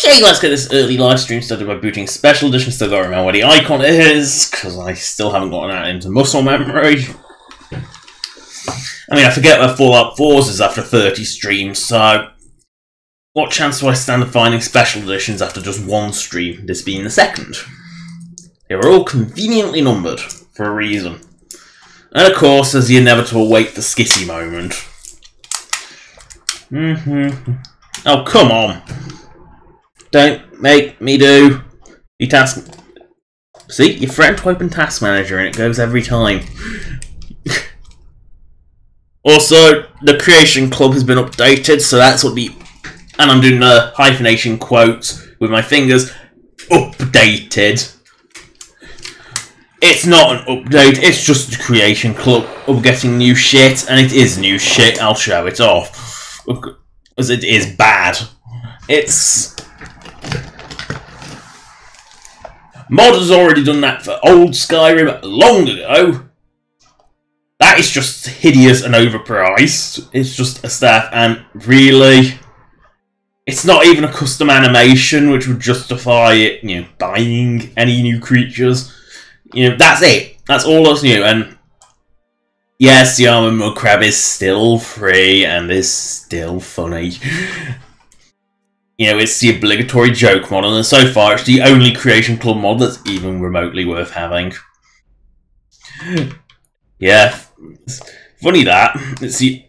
Okay, let's get this early live stream started by booting Special Edition. Still gotta remember where the icon is, because I still haven't gotten that into muscle memory. I mean, I forget where Fallout 4's is after 30 streams, so what chance do I stand of finding Special Editions after just one stream, this being the second? They were all conveniently numbered, for a reason. And of course, there's the inevitable wait for skitty moment. Oh, come on. Don't make me do the task. See, your friend to open Task Manager and it goes every time. Also, the Creation Club has been updated, so that's what the... And I'm doing the hyphenation quotes with my fingers. Updated. It's not an update, it's just the Creation Club of getting new shit, and it is new shit, I'll show it off. Because it is bad. It's... Mod has already done that for old Skyrim long ago. That is just hideous and overpriced. It's just a staff, and really, it's not even a custom animation which would justify it, you know, buying any new creatures. You know, that's it. That's all that's new. And yes, the Armored Mud Crab is still free and is still funny. You know, it's the obligatory joke mod, and so far it's the only Creation Club mod that's even remotely worth having. Yeah, it's funny that. It's the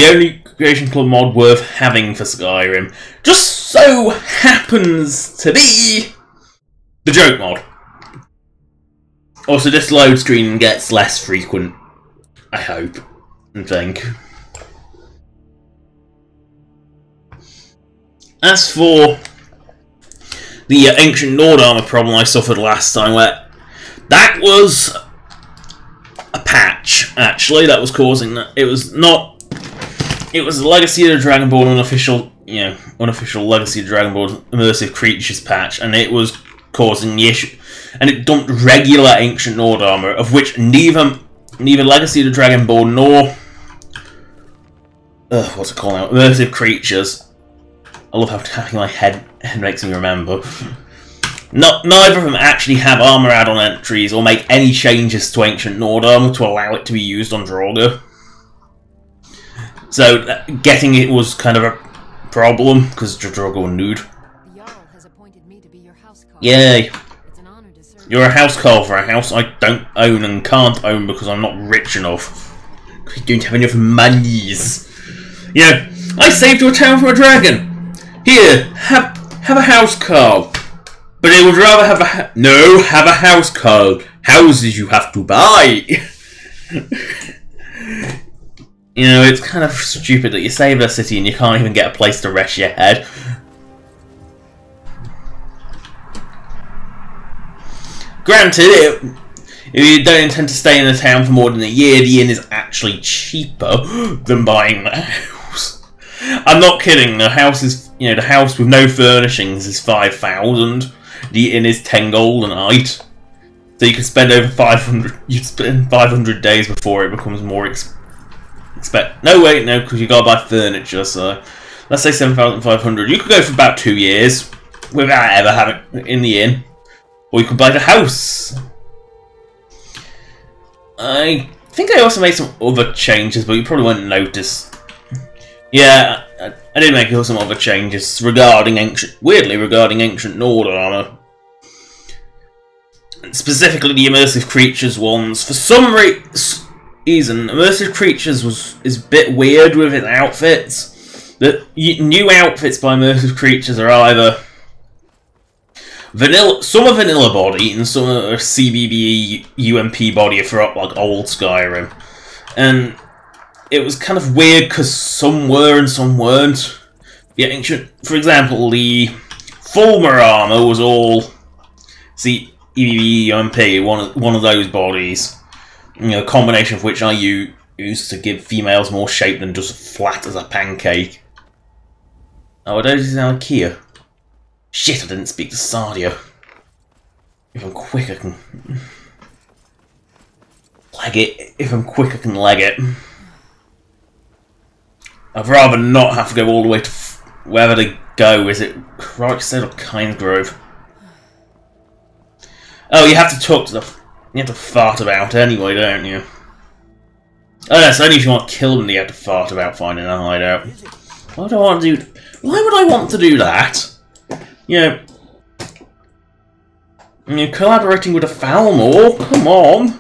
only Creation Club mod worth having for Skyrim. Just so happens to be the joke mod. Also, this load screen gets less frequent, I hope and think. As for the Ancient Nord armor problem I suffered last time, where that was a patch, actually, that was causing that. It was not... It was the Legacy of the Dragonborn unofficial, you know, unofficial Legacy of the Dragonborn Immersive Creatures patch, and it was causing the issue. And it dumped regular Ancient Nord armor, of which neither Legacy of the Dragonborn nor... what's it called now? Immersive Creatures. I love how tapping my head makes me remember. Neither of them actually have armor add-on entries or make any changes to Ancient Nord armor to allow it to be used on Draugr. So getting it was kind of a problem because Draugr were nude. Yay! You're a house call for a house I don't own and can't own because I'm not rich enough. Because I don't have enough monies. Yeah, I saved you a town from a dragon. Here, have a house call. But I would rather have have a house call. Houses you have to buy. You know, it's kind of stupid that you save a city and you can't even get a place to rest your head. Granted, if you don't intend to stay in the town for more than a year, the inn is actually cheaper than buying the house. I'm not kidding, the house is, you know, the house with no furnishings is 5,000. The inn is 10 gold a night. So you can spend over 500, you spend 500 days before it becomes more no wait, no, because you gotta buy furniture, so let's say 7,500. You could go for about 2 years without ever having it in the inn. Or you could buy the house. I think I also made some other changes, but you probably won't notice. Yeah, I did make some other changes regarding Ancient Nord armor. Specifically the Immersive Creatures ones. For some reason, Immersive Creatures is a bit weird with its outfits. The new outfits by Immersive Creatures are either vanilla, some are vanilla body and some are CBB UMP body for like old Skyrim, and it was kind of weird because some were and some weren't. The ancient, for example, the Fulmer armor was all CBB UMP, one of those bodies. You know, a combination of which I use to give females more shape than just flat as a pancake. Oh, those is now IKEA. Shit, I didn't speak to Sardia. If I'm quick, I can leg it. If I'm quick, I can leg it. I'd rather not have to go all the way to wherever the go? Is it Croxstead or Kinesgrove? Oh, you have to talk to the... You have to fart about anyway, don't you? Oh, that's only if you want to kill them that you have to fart about finding a hideout. Why do I want to do... Why would I want to do that? You know, collaborating with a Falmor? Come on!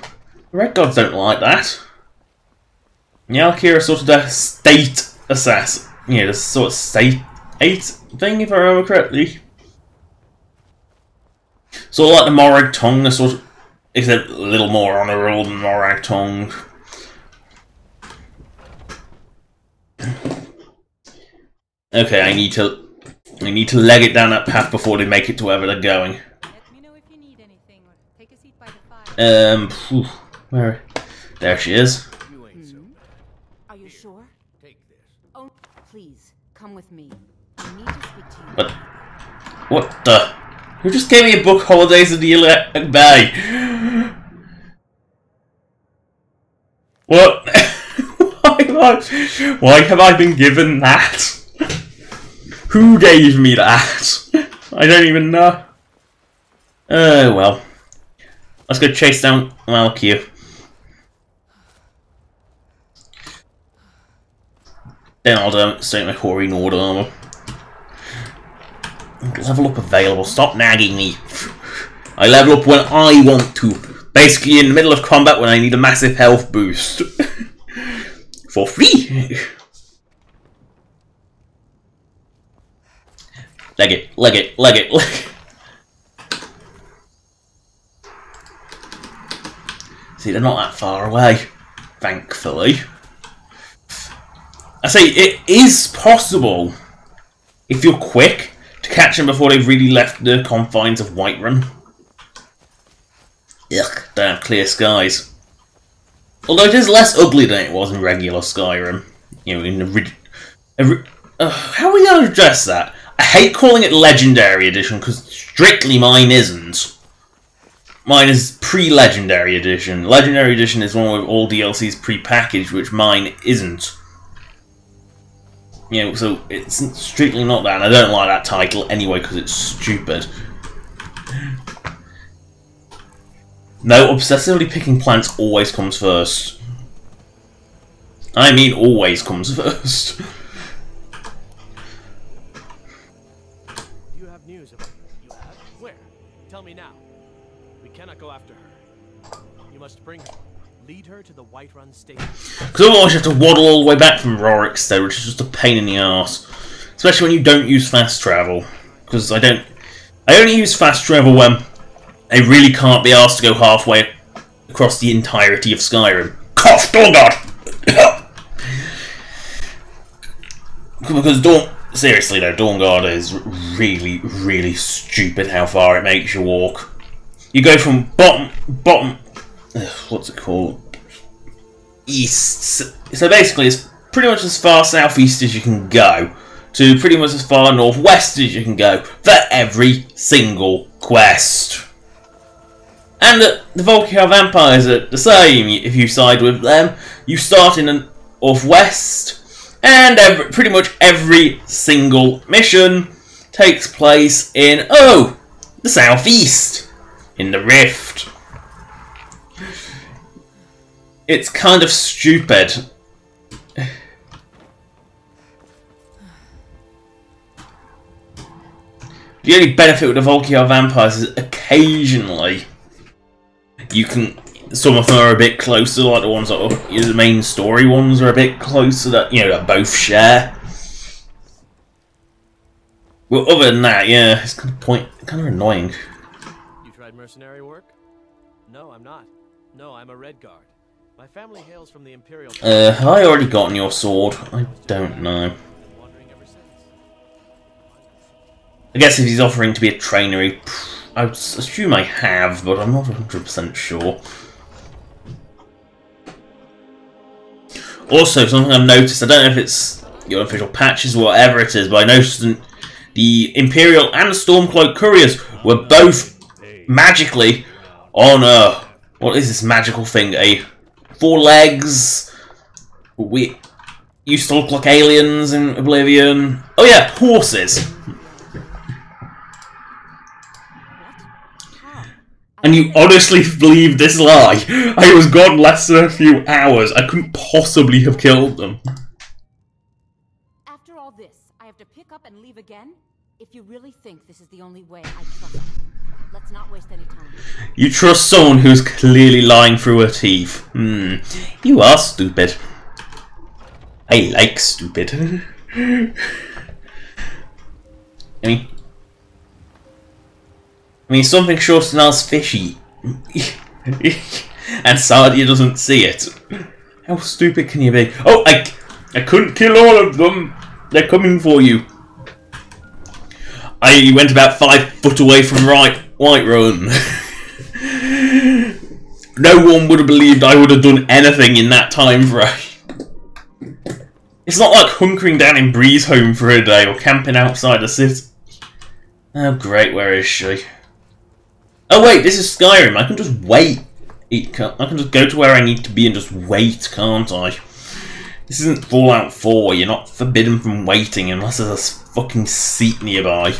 The Red Gods don't like that. Yalkir sort of the state assassin. You know, the sort of state 8 thing, if I remember correctly. Sort of like the Morag Tongue, the sort of... Except a little more honourable than Morag Tongue. Okay, I need to leg it down that path before they make it to wherever they're going. Let me know if you need anything, or take a seat by the fire. Where? There she is. Are you sure? Take this. Oh, please come with me. I need to speak to you. But what the? Who just gave me a book? Holidays in the Electric Bay. What? Why have I been given that? Who gave me that? I don't even know. Oh well. Let's go chase down Malkia. Then I'll state my Hoary Nord armor. Level up available. Stop nagging me. I level up when I want to. Basically in the middle of combat when I need a massive health boost. For free! Leg it, leg it, leg it, leg it. See, they're not that far away, thankfully. I say, it is possible, if you're quick, to catch them before they've really left the confines of Whiterun. Ugh, don't have clear skies. Although it is less ugly than it was in regular Skyrim. You know, in the... how are we going to address that? I hate calling it Legendary Edition, because strictly mine isn't. Mine is pre-Legendary Edition. Legendary Edition is one with all DLCs pre-packaged, which mine isn't. You know, so it's strictly not that, and I don't like that title anyway, because it's stupid. No, obsessively picking plants always comes first. I mean, always comes first. You have news of her. You have? Where? Tell me now. We cannot go after her. You must bring her. Lead her to the Whiterun station. Because otherwise you have to waddle all the way back from Rorikstead, which is just a pain in the arse. Especially when you don't use fast travel. Because I only use fast travel when I really can't be asked to go halfway across the entirety of Skyrim. Cough! Dawnguard! Because seriously though, Dawnguard is really, really stupid how far it makes you walk. You go from bottom, what's it called? East. So basically it's pretty much as far southeast as you can go, to pretty much as far northwest as you can go, for every single quest. And the Volkihar vampires are the same. If you side with them, you start in the northwest, and pretty much every single mission takes place in, the southeast, in the Rift. It's kind of stupid. The only benefit with the Volkihar vampires is occasionally you can... Some of them are a bit closer, like the ones that are the main story ones are a bit closer, that that both share. Well, other than that, yeah, it's kind of annoying. You tried mercenary work? No, I'm not. No, I'm a Red Guard. My family hails from the Imperial... have I already gotten your sword? I don't know. I guess if he's offering to be a trainer, I would assume I have, but I'm not 100% sure. Also, something I've noticed, I don't know if it's your official patches or whatever it is, but I noticed the Imperial and Stormcloak couriers were both magically on a... What is this magical thing? A 4 legs... used to look like aliens in Oblivion. Oh yeah, horses. And you honestly believe this lie? I was gone less than a few hours. I couldn't possibly have killed them. After all this, I have to pick up and leave again? If you really think this is the only way, I trust you. Let's not waste any time. You trust someone who's clearly lying through her teeth. You are stupid. I like stupid. I mean, something sure smells fishy. And Sardia doesn't see it. How stupid can you be? Oh, I couldn't kill all of them. They're coming for you. I went about 5 foot away from Whiterun. No one would have believed I would have done anything in that time frame. It's not like hunkering down in Bree's home for a day or camping outside the city. Oh great, where is she? Oh wait, this is Skyrim. I can just wait. I can just go to where I need to be and just wait, can't I? This isn't Fallout 4. You're not forbidden from waiting unless there's a fucking seat nearby.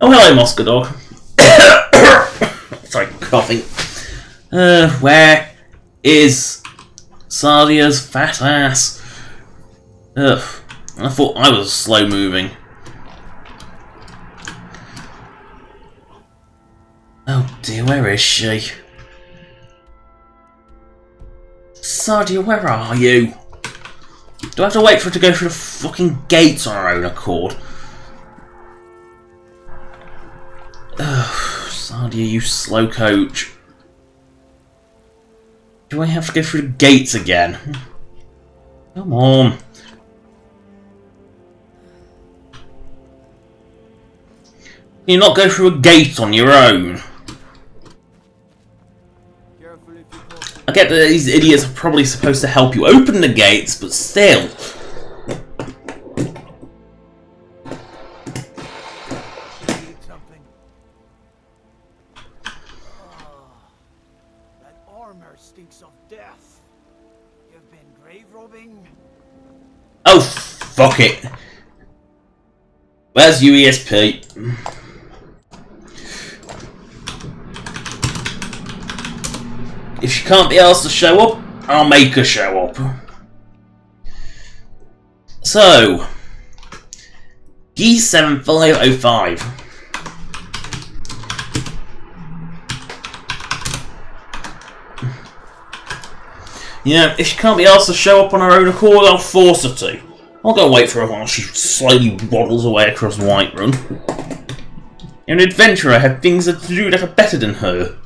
Oh hello, Mosca Dog. Sorry, coughing. Where is Sardia's fat ass? Ugh, I thought I was slow moving. Oh dear, where is she? Sardia, where are you? Do I have to wait for her to go through the fucking gates on her own accord? Ugh, Sardia, you slow coach. Do I have to go through the gates again? Come on. Can you not go through a gate on your own? I get that these idiots are probably supposed to help you open the gates, but still. That armor stinks of death. You've been grave robbing. Oh, fuck it. Where's UESP? If she can't be asked to show up, I'll make her show up. So, G7505. Yeah, if she can't be asked to show up on her own accord, I'll force her to. I'll go wait for her while she slowly waddles away across Whiterun. You're an adventurer, have things to do that are better than her.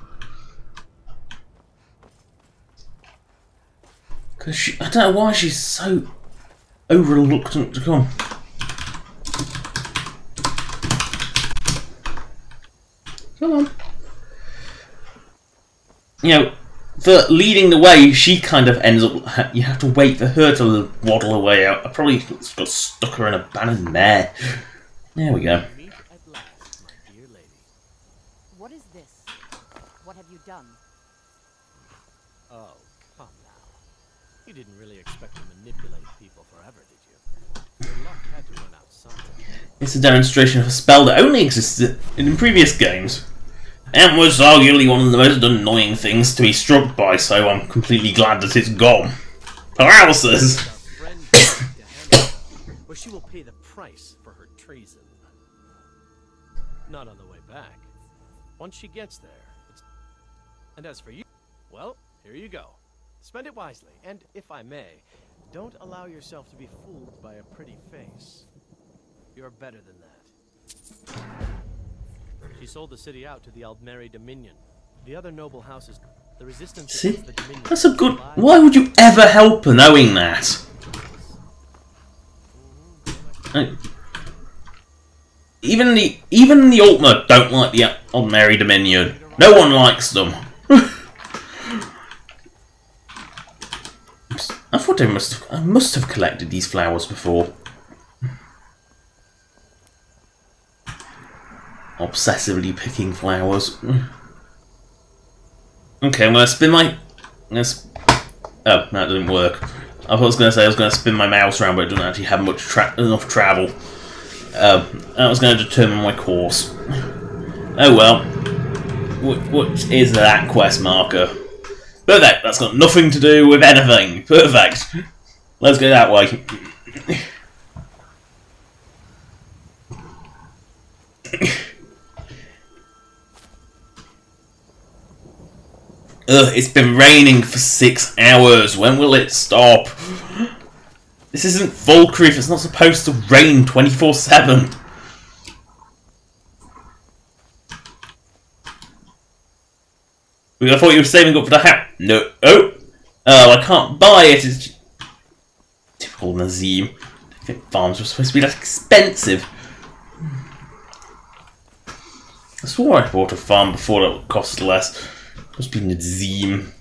Because I don't know why she's so over-reluctant to come. Come on. You know, for leading the way, she kind of ends up... You have to wait for her to waddle away out. I probably got stuck her in a abandoned mare. There we go. What is this? What have you done? Oh, come now. You didn't really expect to manipulate people forever, did you? Your luck had to run out sometime. It's a demonstration of a spell that only existed in previous games. And was arguably one of the most annoying things to be struck by, so I'm completely glad that it's gone. Paralysis! But she will pay the price for her treason. Not on the way back. Once she gets there, and as for you, well, here you go. Spend it wisely, and if I may, don't allow yourself to be fooled by a pretty face. You're better than that. She sold the city out to the Aldmeri Dominion. The other noble houses, the resistance See? against the Dominion. That's a good... Why would you ever help her knowing that? Even the Altmer don't like the Aldmeri Dominion. No one likes them. I thought I must have collected these flowers before. Obsessively picking flowers. Okay, I'm gonna spin my... Oh, that didn't work. I was going to say I was going to spin my mouse around, but it doesn't actually have enough travel. That was going to determine my course. Oh well. What is that quest marker? Perfect, that's got nothing to do with anything. Perfect. Let's go that way. Ugh, it's been raining for 6 hours. When will it stop? This isn't Falkreath. It's not supposed to rain 24/7. I thought you were saving up for the hat. No. Oh, I can't buy it. It's typical Nazim. I think farms were supposed to be less expensive. I swore I bought a farm before that would cost less. Must be Nazim.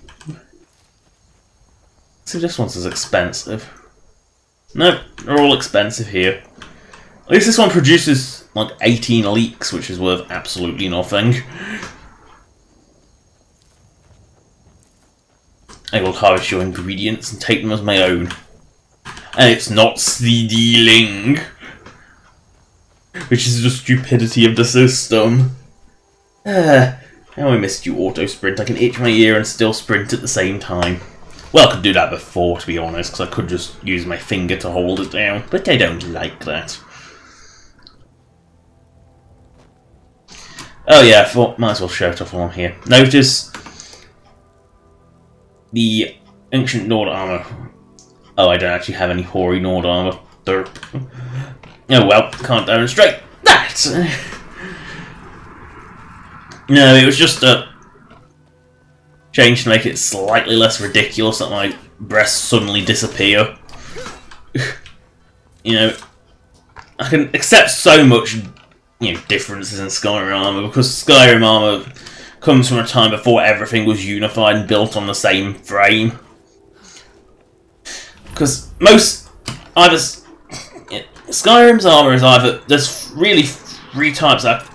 So this one's as expensive. No, they're all expensive here. At least this one produces like 18 leeks, which is worth absolutely nothing. I will harvest your ingredients and take them as my own. And it's not stealing, which is the stupidity of the system. How I missed you, auto sprint. I can itch my ear and still sprint at the same time. Well, I could do that before, to be honest, because I could just use my finger to hold it down, but I don't like that. Oh yeah, I thought might as well show it off while I'm here. Notice the ancient Nord armor. Oh, I don't actually have any hoary Nord armor. Derp. Oh well, can't demonstrate that! No, it was just a change to make it slightly less ridiculous that my breasts suddenly disappear. You know, I can accept so much, you know, differences in Skyrim armor because Skyrim armor comes from a time before everything was unified and built on the same frame. Because Skyrim's armor is either there's really 3 types that.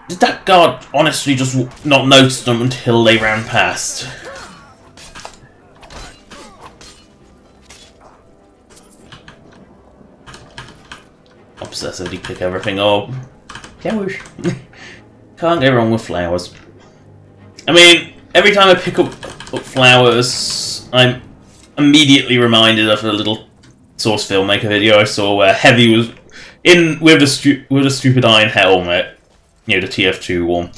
Did that guard honestly just not notice them until they ran past? Obsessively pick everything up. Flowers. Can't go wrong with flowers. I mean, every time I pick up flowers, I'm immediately reminded of a little Source Filmmaker video I saw where Heavy was in with a stupid iron helmet. You know, the TF2 one.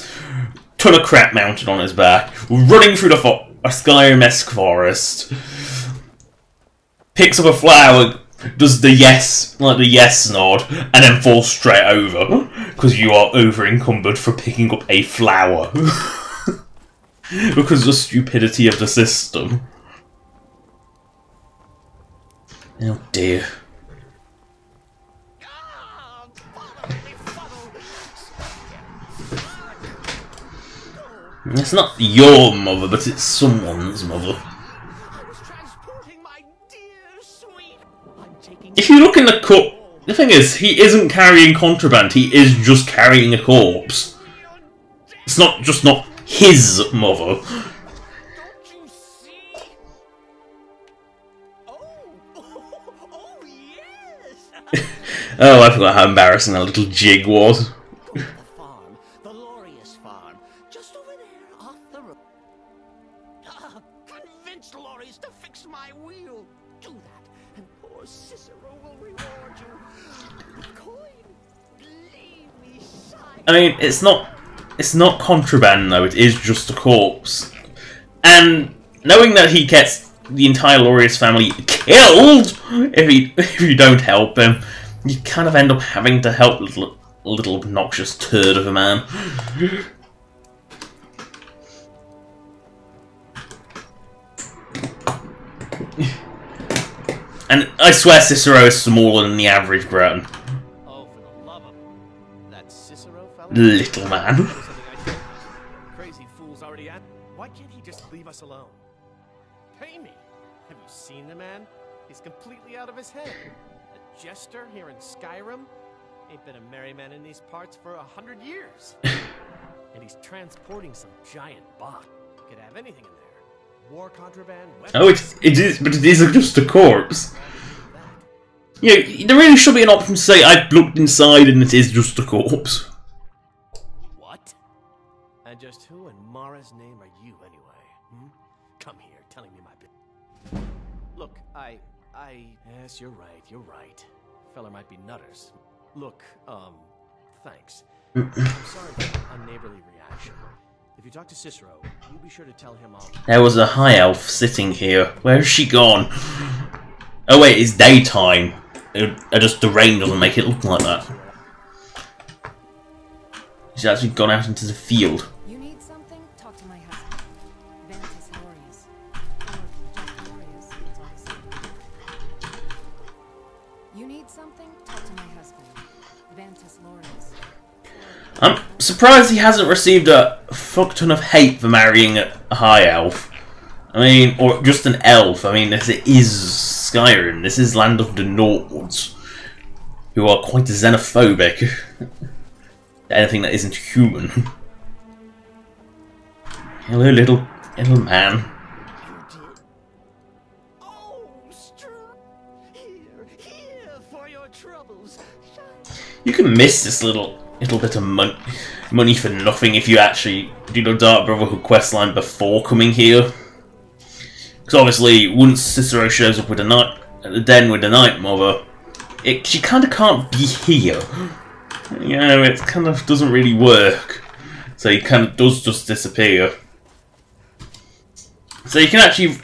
Ton of crap mounted on his back. Running through a Skyrim-esque forest. Picks up a flower, does the yes nod, and then falls straight over. Because you are over-encumbered for picking up a flower. Because of the stupidity of the system. Oh dear. It's not your mother, but it's someone's mother. If you look in the cup, the thing is, he isn't carrying contraband, he is just carrying a corpse. It's not just not his mother. Oh, I forgot how embarrassing that little jig was. I mean, it's not contraband though, it is just a corpse. And knowing that he gets the entire Lorius family killed if you don't help him, you kind of end up having to help a little obnoxious turd of a man. And I swear Cicero is smaller than the average Breton. Little man. Crazy fool's already at. Why can't he just leave us alone? Pay me. Have you seen the man? He's completely out of his head. A jester here in Skyrim? Ain't been a merry man in these parts for 100 years. And he's transporting some giant bot. Could have anything in there. war contraband, Oh, it is, but it isn't just a corpse. Yeah, there really should be an option to say I've looked inside and it is just a corpse. What? And just who in Mara's name are you anyway? Hmm? Come here, telling me my business. Look, yes, you're right. Fella might be nutters. Look, thanks. I'm sorry for the unneighborly reaction. If you talk to Cicero, you be sure to tell him I'll... There was a high elf sitting here. Where has she gone? Oh wait, it's daytime. Just the rain doesn't make it look like that. She's actually gone out into the field. You need something? Talk to my husband. Vantis Glorious. Or just Glorious, it's all the same. You need something? Talk to my husband. Vantis Glorious. I'm surprised he hasn't received a fuck ton of hate for marrying a high elf. I mean, or just an elf. I mean, this is Skyrim. This is land of the Nords, who are quite xenophobic. Anything that isn't human. Hello, little man. Oh, here for your troubles. You can miss this little bit of money for nothing if you actually do the Dark Brotherhood questline before coming here. Because obviously, once Cicero shows up with at the den with the Night Mother, she kind of can't be here. You know, it kind of doesn't really work. So he kind of does just disappear. So you can actually,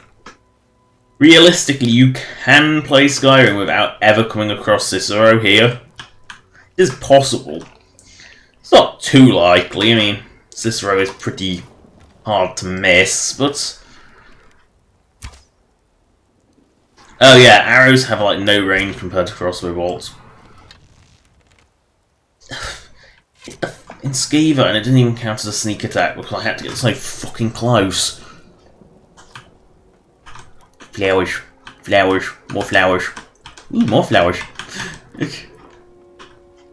realistically, you can play Skyrim without ever coming across Cicero here. It is possible. It's not too likely. I mean, Cicero is pretty hard to miss, but... Oh yeah, arrows have like no range compared to crossbow bolts. In Skiva, and it didn't even count as a sneak attack because I had to get so fucking close. Flowers, flowers, more flowers. Ooh, more flowers.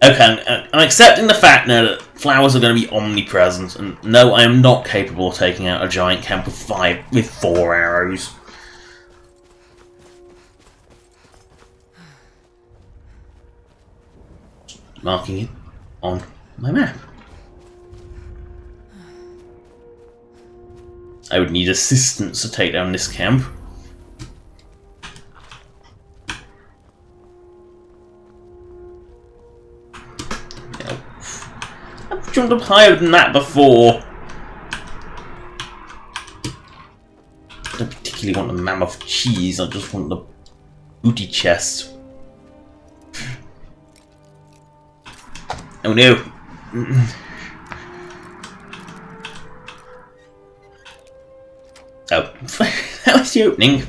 Okay, I'm accepting the fact now that flowers are going to be omnipresent, and no, I am not capable of taking out a giant camp with 4 arrows. Marking it on my map. I would need assistance to take down this camp. I've jumped up higher than that before. I don't particularly want the mammoth cheese, I just want the booty chest. Oh no. Oh, that was the opening.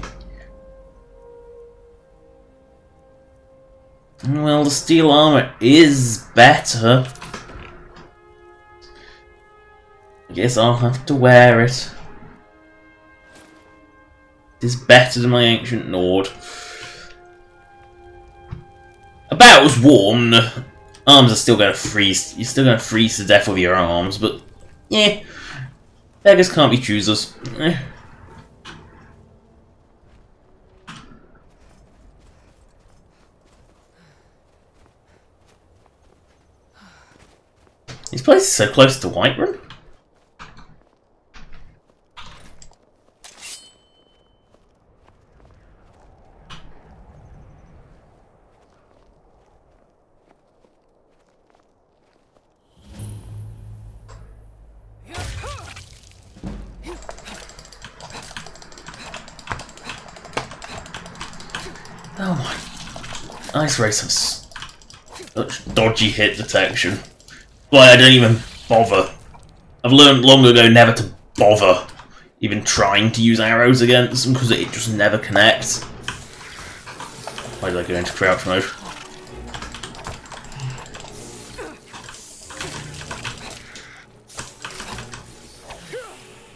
Well, the steel armor is better. I guess I'll have to wear it. It is better than my ancient Nord. About as warm. Arms are still going to freeze. You're still going to freeze to death with your arms, but yeah, beggars can't be choosers. This place is so close to Whiterun. Oh my... Ice Race has such dodgy hit detection. Why I don't even bother. I've learned long ago never to bother even trying to use arrows against them because it just never connects. Why did I go into crouch mode?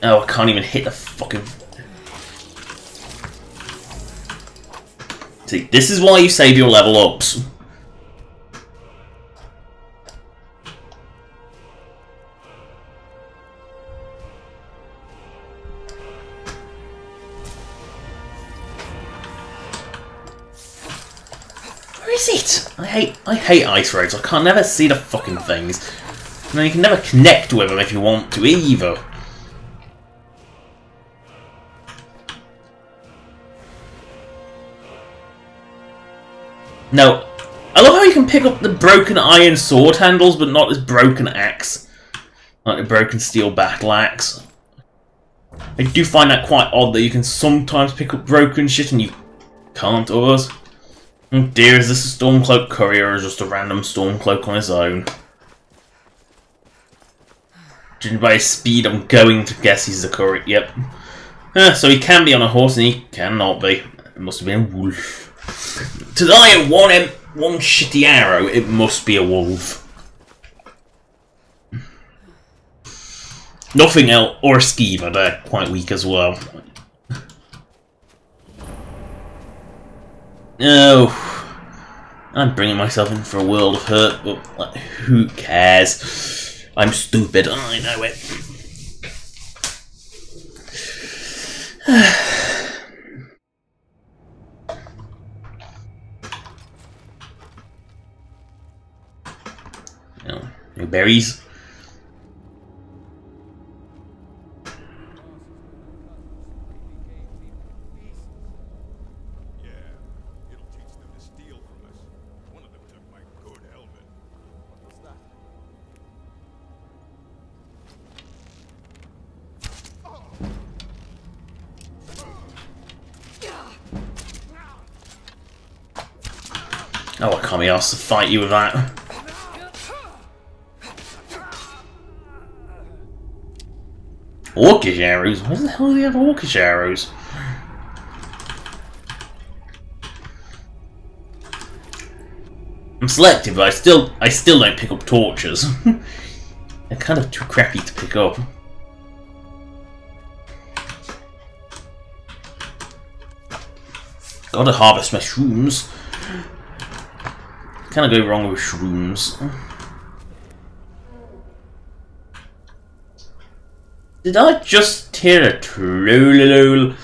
Oh, I can't even hit the fucking... See, this is why you save your level ups. Where is it? I hate ice roads. I can't never see the fucking things. And then you can never connect with them if you want to either. No, I love how you can pick up the broken iron sword handles, but not this broken axe. Like the broken steel battle axe. I do find that quite odd that you can sometimes pick up broken shit and you can't others. Oh dear, is this a Stormcloak courier or just a random Stormcloak on his own? Judging by his speed, I'm going to guess he's the courier. Yep. So he can be on a horse and he cannot be. It must have been a wolf. To die at one shitty arrow, it must be a wolf. Nothing else, or a skeever, they're quite weak as well. Oh, I'm bringing myself in for a world of hurt, but like, who cares? I'm stupid, I know it. No berries. Oh, I can't be asked to fight you with that. Orcish arrows? Where the hell do you have orcish arrows? I'm selective, but I still don't pick up torches. They're kind of too crappy to pick up. Gotta harvest my shrooms. Can't go wrong with shrooms. Did I just hear a trollolol?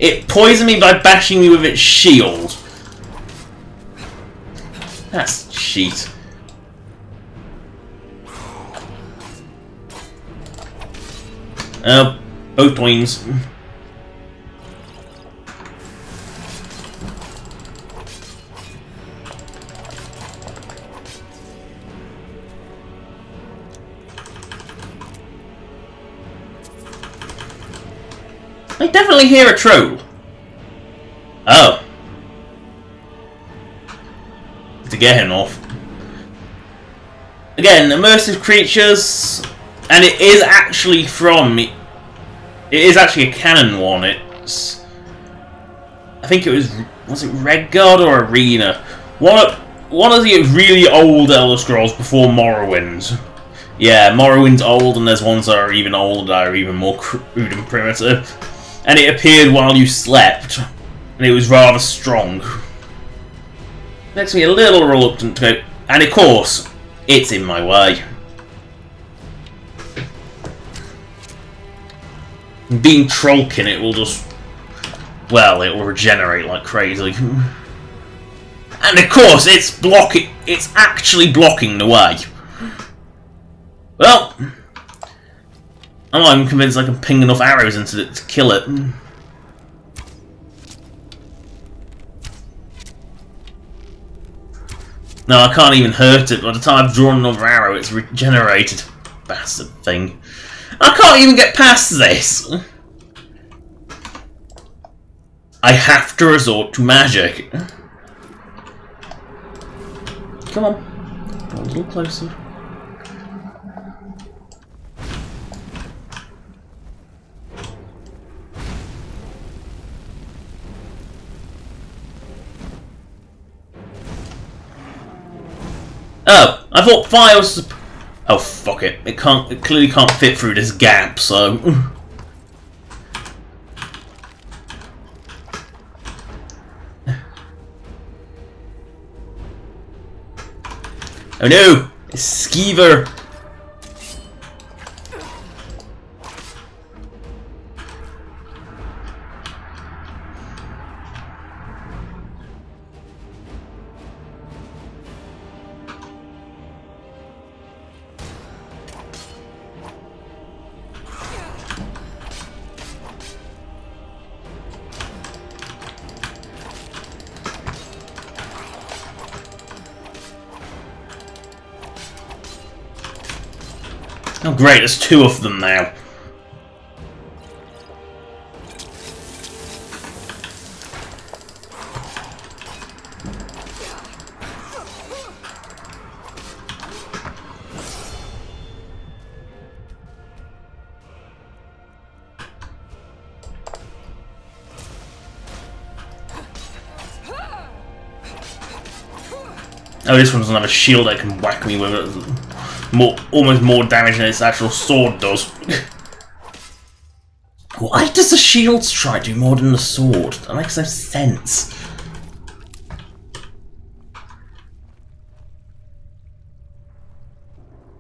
It poisoned me by bashing me with its shield. That's cheat. Both times. I definitely hear a troll. Oh. To get him off. Again, immersive creatures, and it is actually it is actually a canon one. It's, I think it was it Redguard or Arena? One of the really old Elder Scrolls before Morrowind. Yeah, Morrowind's old, and there's ones that are even older, that are even more crude and primitive. And it appeared while you slept, and it was rather strong. Makes me a little reluctant to go, and of course, it's in my way. Being Trollkin, it will just, well, it will regenerate like crazy. And of course, it's actually blocking the way. Well, I'm not even convinced I can ping enough arrows into it to kill it. No, I can't even hurt it. By the time I've drawn another arrow, it's regenerated. Bastard thing. I can't even get past this! I have to resort to magic. Come on. A little closer. Oh, I thought fire was... Oh, fuck it. It clearly can't fit through this gap, so... Oh no! It's Skeever! Oh great, there's two of them now. Oh, this one doesn't have a shield that can whack me with it. Almost more damage than its actual sword does. Why does the shield strike do more than the sword? That makes no sense.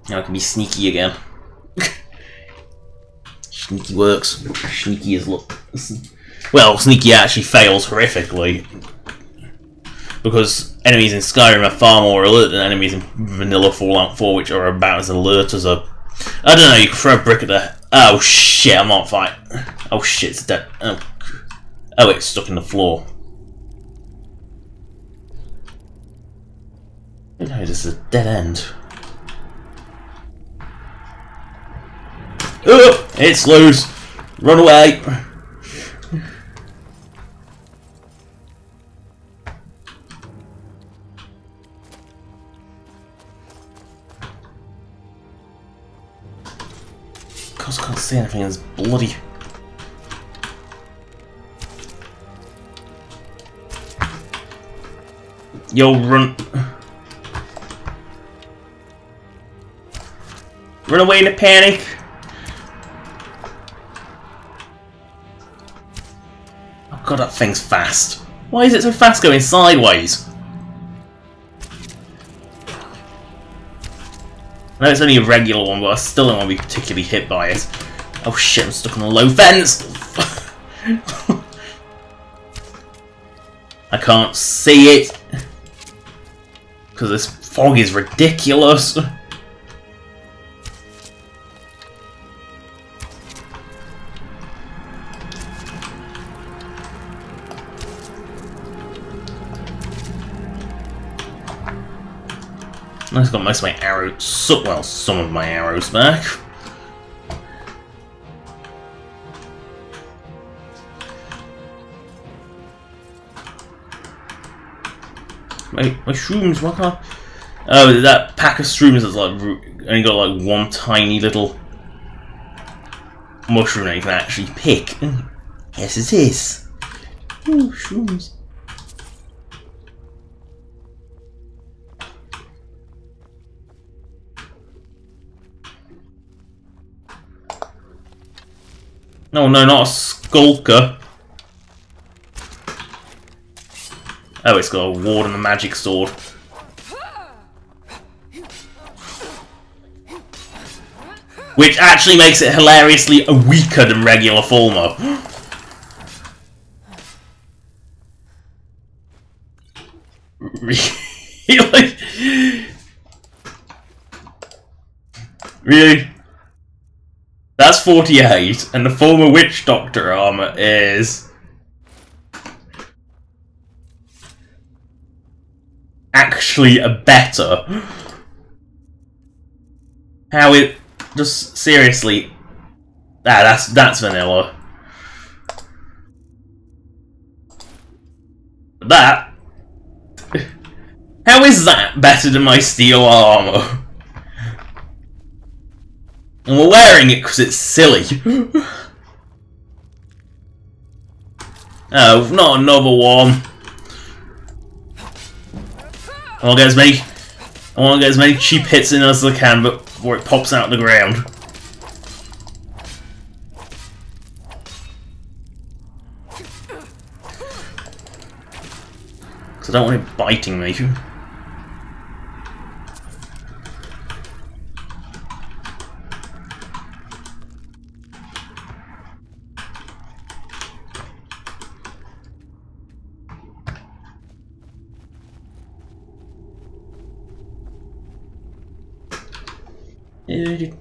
Now I can be sneaky again. Sneaky works. Sneaky is look. Well, sneaky actually fails horrifically. Because enemies in Skyrim are far more alert than enemies in vanilla Fallout 4, which are about as alert as a... I don't know, you can throw a brick at the... Oh shit, I'm not fighting. Oh shit, it's dead. Oh, it's stuck in the floor. No, this is a dead end. Oh, it's loose. Run away. I can't see anything, it's bloody. Yo, run. Run away in a panic. Oh god, that thing's fast. Why is it so fast going sideways? I know it's only a regular one, but I still don't want to be particularly hit by it. Oh shit, I'm stuck on a low fence! I can't see it! Because this fog is ridiculous! I've got most of my arrows, well, some of my arrows back. My shrooms, what can't... Oh, that pack of shrooms that's like, only got like one tiny little mushroom that you can actually pick. Yes, it is. Ooh, shrooms. No, not a skulker. Oh, it's got a ward and a magic sword. Which actually makes it hilariously weaker than regular Fulmo. Really? Really? That's 48, and the former Witch Doctor armor is... actually a better. How it... just seriously... Ah, that's vanilla. That... how is that better than my steel armor? And we're wearing it because it's silly. Oh, not another one. I want to get as many cheap hits in as I can before it pops out of the ground. Because I don't want it biting me. Great.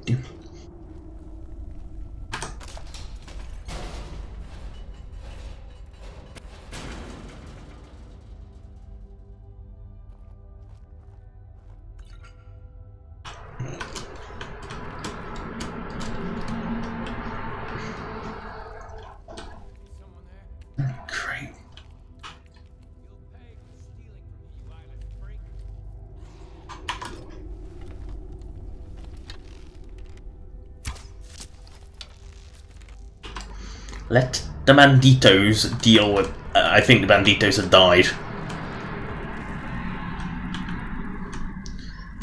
Let the banditos deal with... I think the banditos have died.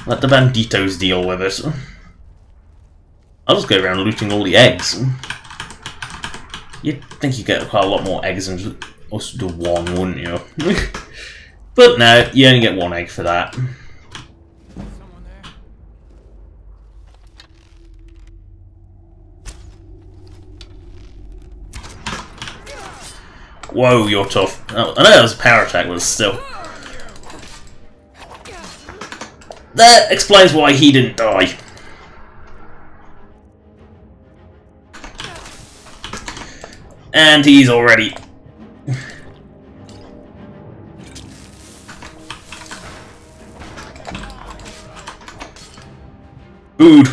Let the banditos deal with it. I'll just go around looting all the eggs. You'd think you get quite a lot more eggs than just do one, wouldn't you? But no, you only get one egg for that. Whoa, you're tough. Oh, I know that was a power attack, but still. That explains why he didn't die. And he's already... booed.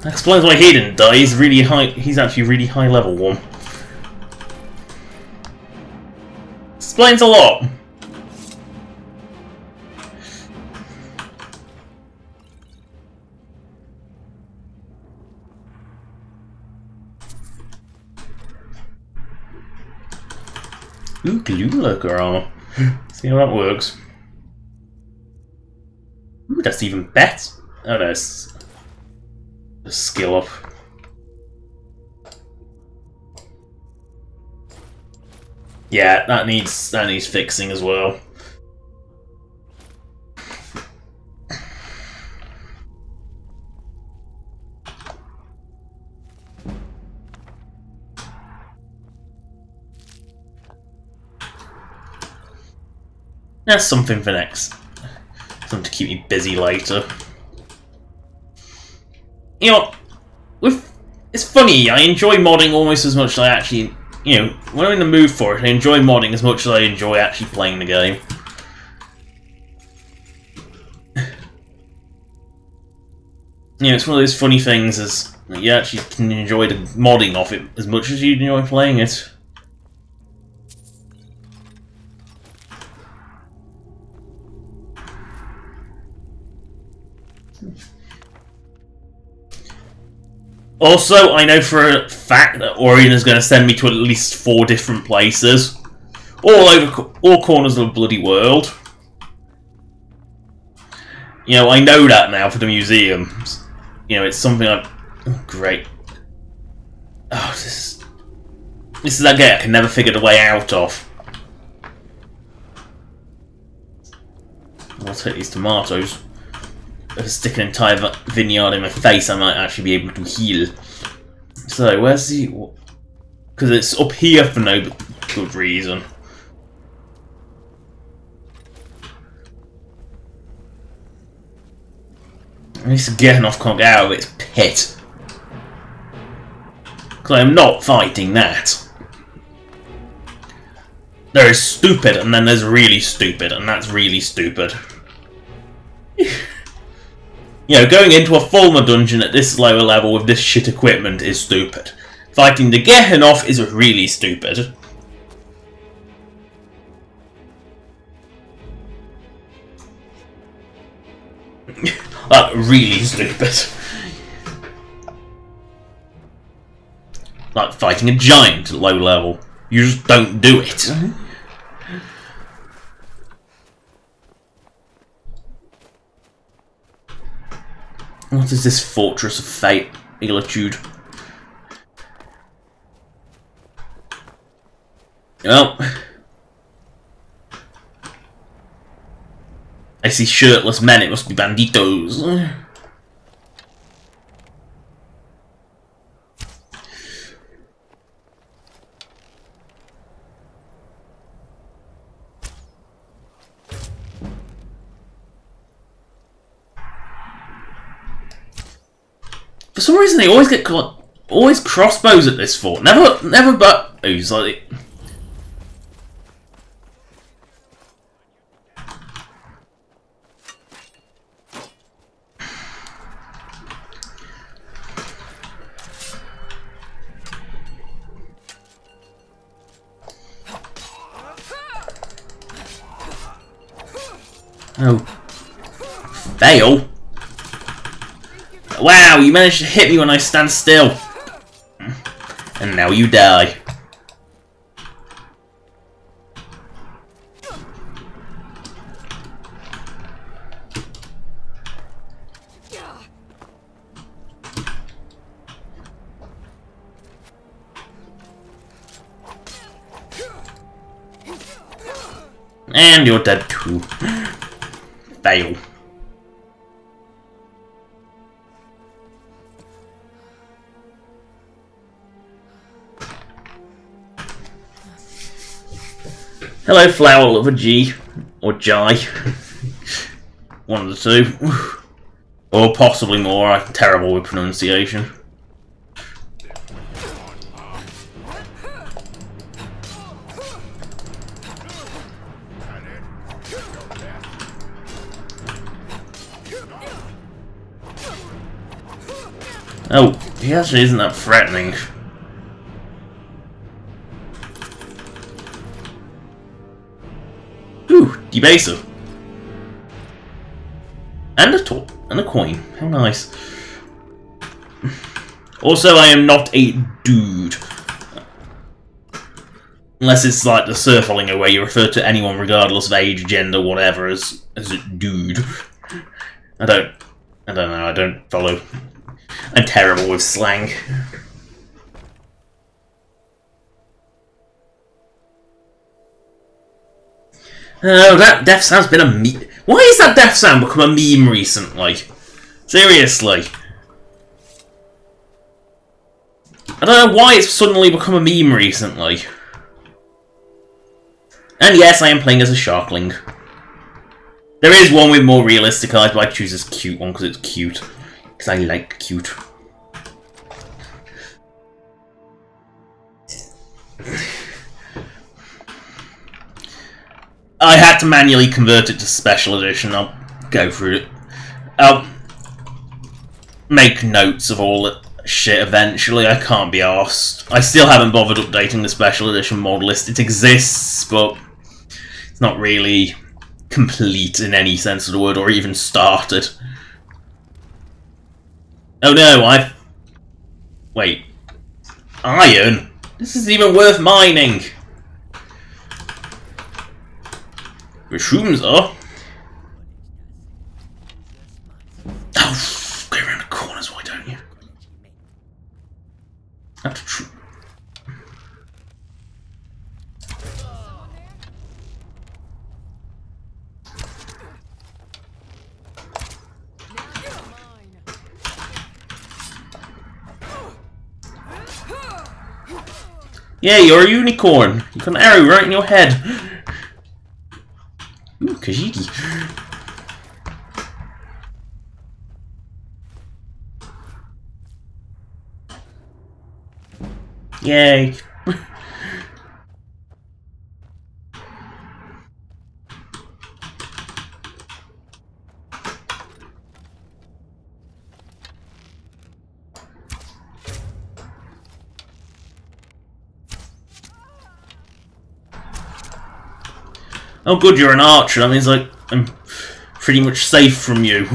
That explains why he didn't die. He's really high. He's actually really high level one. Explains a lot. Ooh, glue lurker armor. See how that works. Ooh, that's even better. Oh no, it's a skill up. Yeah, that needs fixing as well. That's something for next. Something to keep me busy later. You know, it's funny, I enjoy modding almost as much as I actually, you know, when I'm in the mood for it, I enjoy modding as much as I enjoy actually playing the game. You know, it's one of those funny things is that you actually can enjoy the modding of it as much as you enjoy playing it. Also, I know for a fact that Orion is going to send me to at least 4 different places. All corners of the bloody world. You know, I know that now for the museums. You know, it's something I've... Oh, great. Oh, this is that game I can never figure the way out of. I'll take these tomatoes. If I stick an entire vineyard in my face, I might actually be able to heal. So, where's the... Because it's up here for no good reason. At least Gernhoff can't get out of its pit. Because I am not fighting that. There is stupid, and then there's really stupid, and that's really stupid. You know, going into a Fulmer dungeon at this lower level with this shit equipment is stupid. Fighting the Gernhoff is really stupid. Really stupid. Like fighting a giant at low level. You just don't do it. What is this Fortress of Fate, Ilitude? Well, I see shirtless men, it must be banditos. For some reason, they always get always crossbows at this fort. Never bows. Like. Oh. Fail? Wow, you managed to hit me when I stand still. And now you die. And you're dead too. Fail. Hello, flower lover G. Or Jai. One of the two. Or possibly more. I'm terrible with pronunciation. Oh, he actually isn't that threatening. Ooh, debaser. And a coin. How nice. Also, I am not a dude. Unless it's like the Surflinger where you refer to anyone regardless of age, gender, whatever as a dude. I don't know, I don't follow. I'm terrible with slang. Oh, that death sound's been a meme. Why has that death sound become a meme recently? Seriously. I don't know why it's suddenly become a meme recently. And yes, I am playing as a Sharkling. There is one with more realistic eyes, but I choose this cute one because it's cute. Because I like cute. I had to manually convert it to Special Edition. I'll go through it. I'll make notes of all that shit eventually. I can't be arsed. I still haven't bothered updating the Special Edition mod list. It exists, but it's not really complete in any sense of the word, or even started. Oh no, wait. Iron? This isn't even worth mining! Mushrooms are. Oh, go around the corners, why don't you? That's yeah, you're a unicorn. You've got an arrow right in your head. Ooh, Kajiki. Yay. Oh good, you're an archer. That means like I'm pretty much safe from you.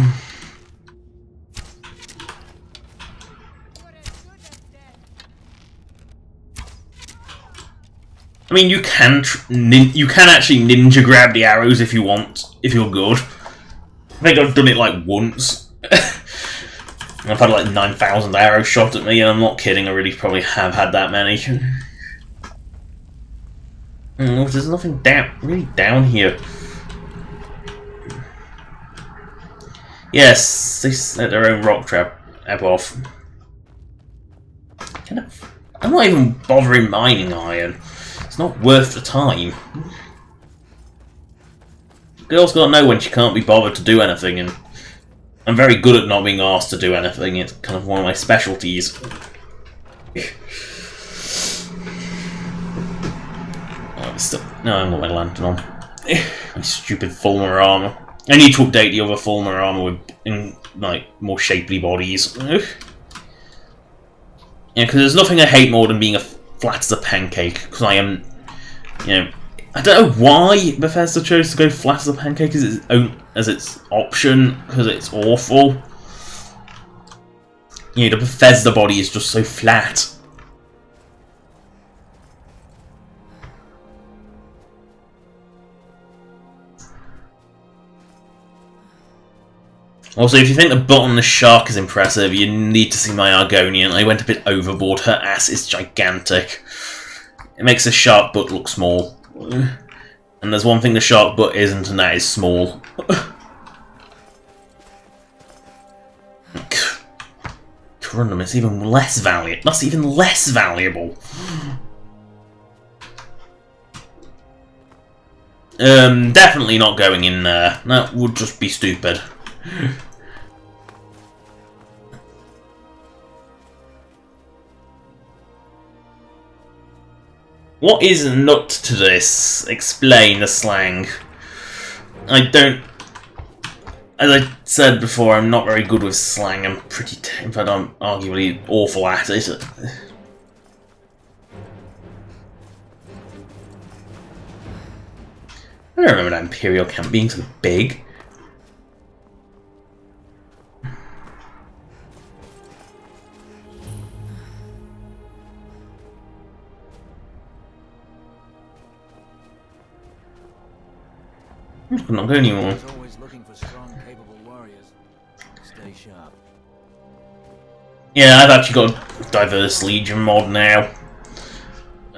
I mean, you can actually ninja grab the arrows if you want, if you're good. I think I've done it like once. I've had like 9,000 arrows shot at me, and I'm not kidding. I really probably have had that many. Oh, there's nothing really down here. Yes, they set their own rock trap off. I'm not even bothering mining iron. It's not worth the time. Girl's gotta know when she can't be bothered to do anything, and I'm very good at not being asked to do anything. It's kind of one of my specialties. No, I haven't got my lantern on. My stupid Fulmer armor. I need to update the other Fulmer armor with like more shapely bodies. Yeah, because there's nothing I hate more than being flat as a pancake. Because I am, you know, I don't know why Bethesda chose to go flat as a pancake as its option. Because it's awful. You know, the Bethesda body is just so flat. Also, if you think the butt on the shark is impressive, you need to see my Argonian. I went a bit overboard. Her ass is gigantic. It makes the shark butt look small. And there's one thing the shark butt isn't, and that is small. Corundum is even less valuable. That's even less valuable. Definitely not going in there. That would just be stupid. What is a nut to this? Explain the slang. I don't... As I said before, I'm not very good with slang. I'm pretty... in fact, I'm arguably awful at it. I don't remember that Imperial camp being so big. I'm not going anymore. Always looking for strong, capable warriors. Stay sharp. Yeah, I've actually got a diverse Legion mod now.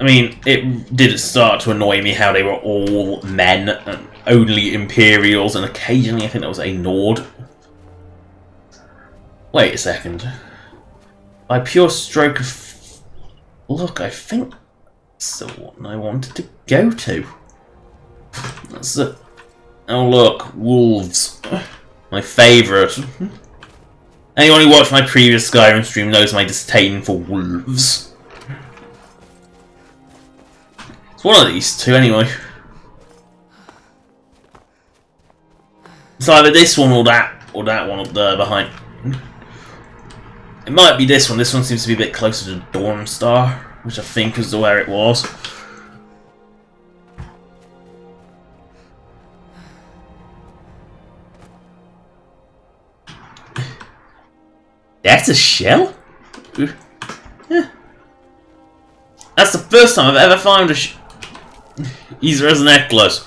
I mean, it did start to annoy me how they were all men, and only Imperials, and occasionally I think that was a Nord. Wait a second. By pure stroke of luck, I think that's the one I wanted to go to. That's it. Oh look, wolves. My favourite. Anyone who watched my previous Skyrim stream knows my disdain for wolves. It's one of these two anyway. It's either this one or that one up there behind. It might be this one. This one seems to be a bit closer to Dormstar, which I think is where it was. That's a shell? Yeah. That's the first time I've ever found a either as a necklace.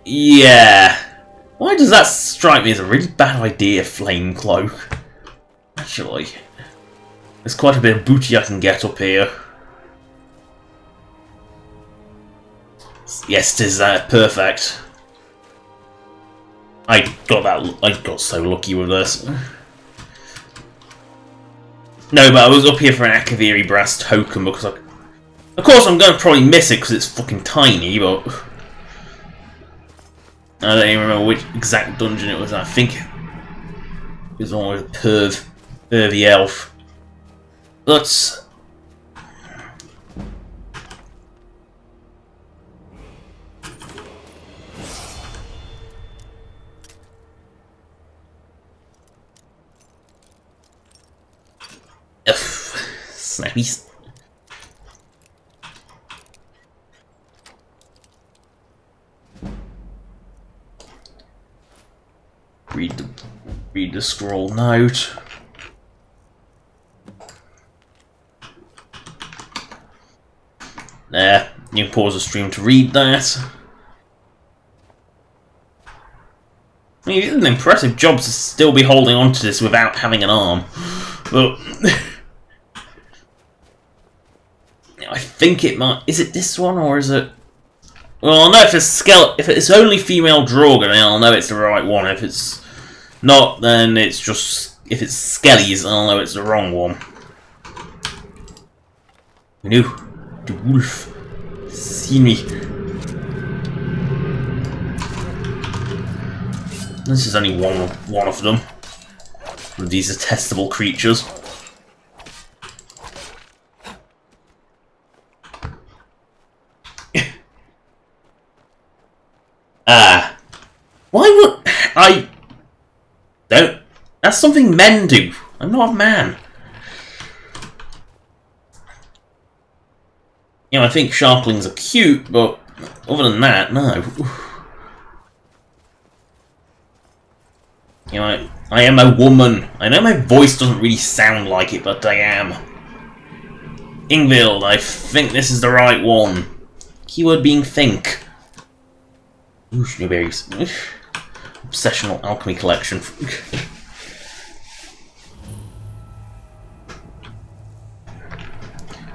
Yeah. Why does that strike me as a really bad idea, Flame Cloak? Actually, there's quite a bit of booty I can get up here. Yes, it is perfect. I got so lucky with this. No, but I was up here for an Akaviri Brass token because of course I'm going to probably miss it because it's fucking tiny, but I don't even remember which exact dungeon it was. I think it was the one with Pervy Elf. But snappy. Read the scroll note. There, you can pause the stream to read that. I mean, it's an impressive job to still be holding on to this without having an arm. But I think it might. Is it this one or is it? Well, I'll know if it's only female Draugr, then I'll know it's the right one. If it's not, then it's just if it's Skellies, I'll know it's the wrong one. No, the wolf. See me. This is only one of them. These detestable creatures. Why would I? Don't. That's something men do. I'm not a man. You know, I think sharklings are cute, but other than that, no. You know, I am a woman. I know my voice doesn't really sound like it, but I am. Ingvild, I think this is the right one. Keyword being think. Ooh, snowberries. Obsessional alchemy collection.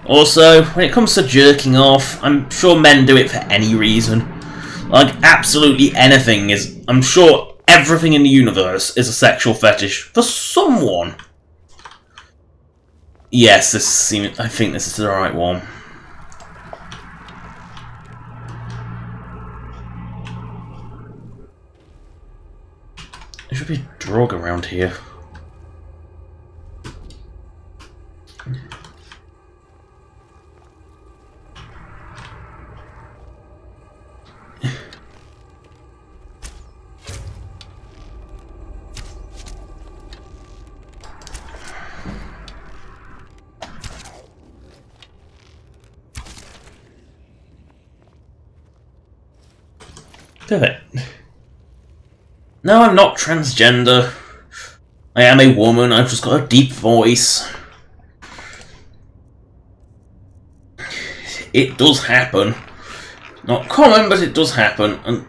Also, when it comes to jerking off, I'm sure men do it for any reason. Like, absolutely anything is... I'm sure everything in the universe is a sexual fetish for someone. Yes, this seems... I think this is the right one. There should be a drug around here. Perfect. No, I'm not transgender. I am a woman, I've just got a deep voice. It does happen. Not common, but it does happen. And,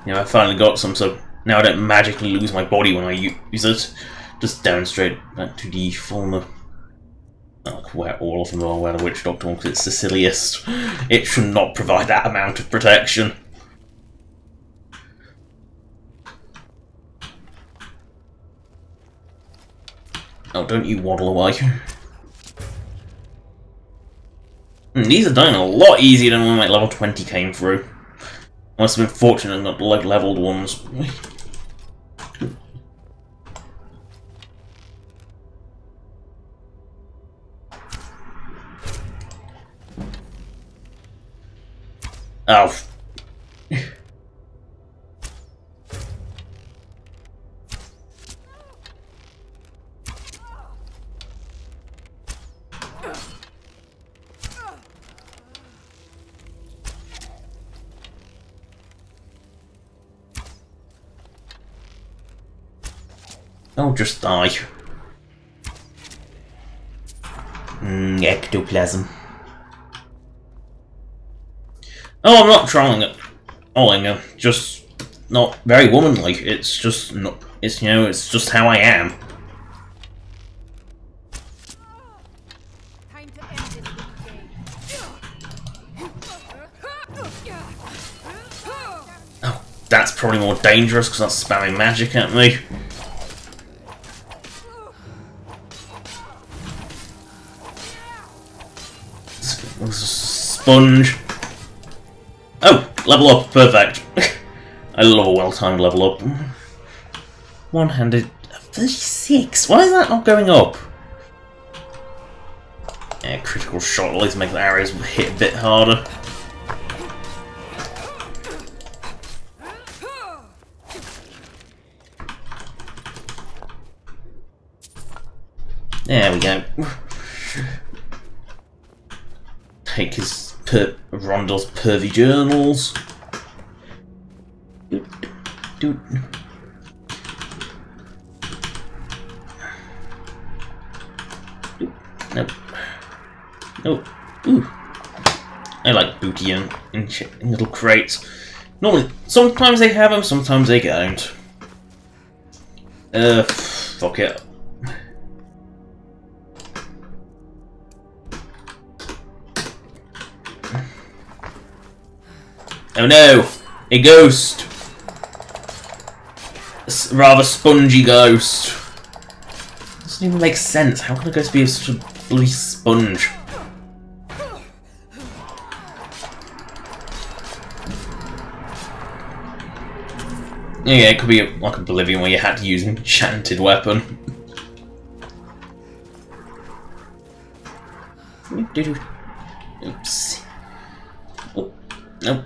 you know, I finally got some, so now I don't magically lose my body when I use it. Just demonstrate back to the former... where all of them are, where the witch doctor wants it's the silliest. It should not provide that amount of protection. Oh, don't you waddle away. These are dying a lot easier than when my level 20 came through. Must have been fortunate and got the leveled ones. Oh. Oh, just die. Ectoplasm. Oh, I'm not trolling it. Just not very womanly. It's just not. It's, you know, it's just how I am. Time to end this game. Oh, that's probably more dangerous because that's spamming magic at me. Sponge. Oh, level up, perfect. I love a well-timed level up. One-handed 36. Why is that not going up? Yeah, critical shot always make the arrows hit a bit harder. There we go. Take his Rondel's pervy journals. Nope. Nope. Ooh. I like booty in little crates. Normally, sometimes they have them, sometimes they don't. Fuck it. Oh no! A ghost! A rather spongy ghost. Doesn't even make sense. How can a ghost be such a bloody sponge? Yeah, it could be like Oblivion where you had to use an enchanted weapon. Oops. Oh, nope.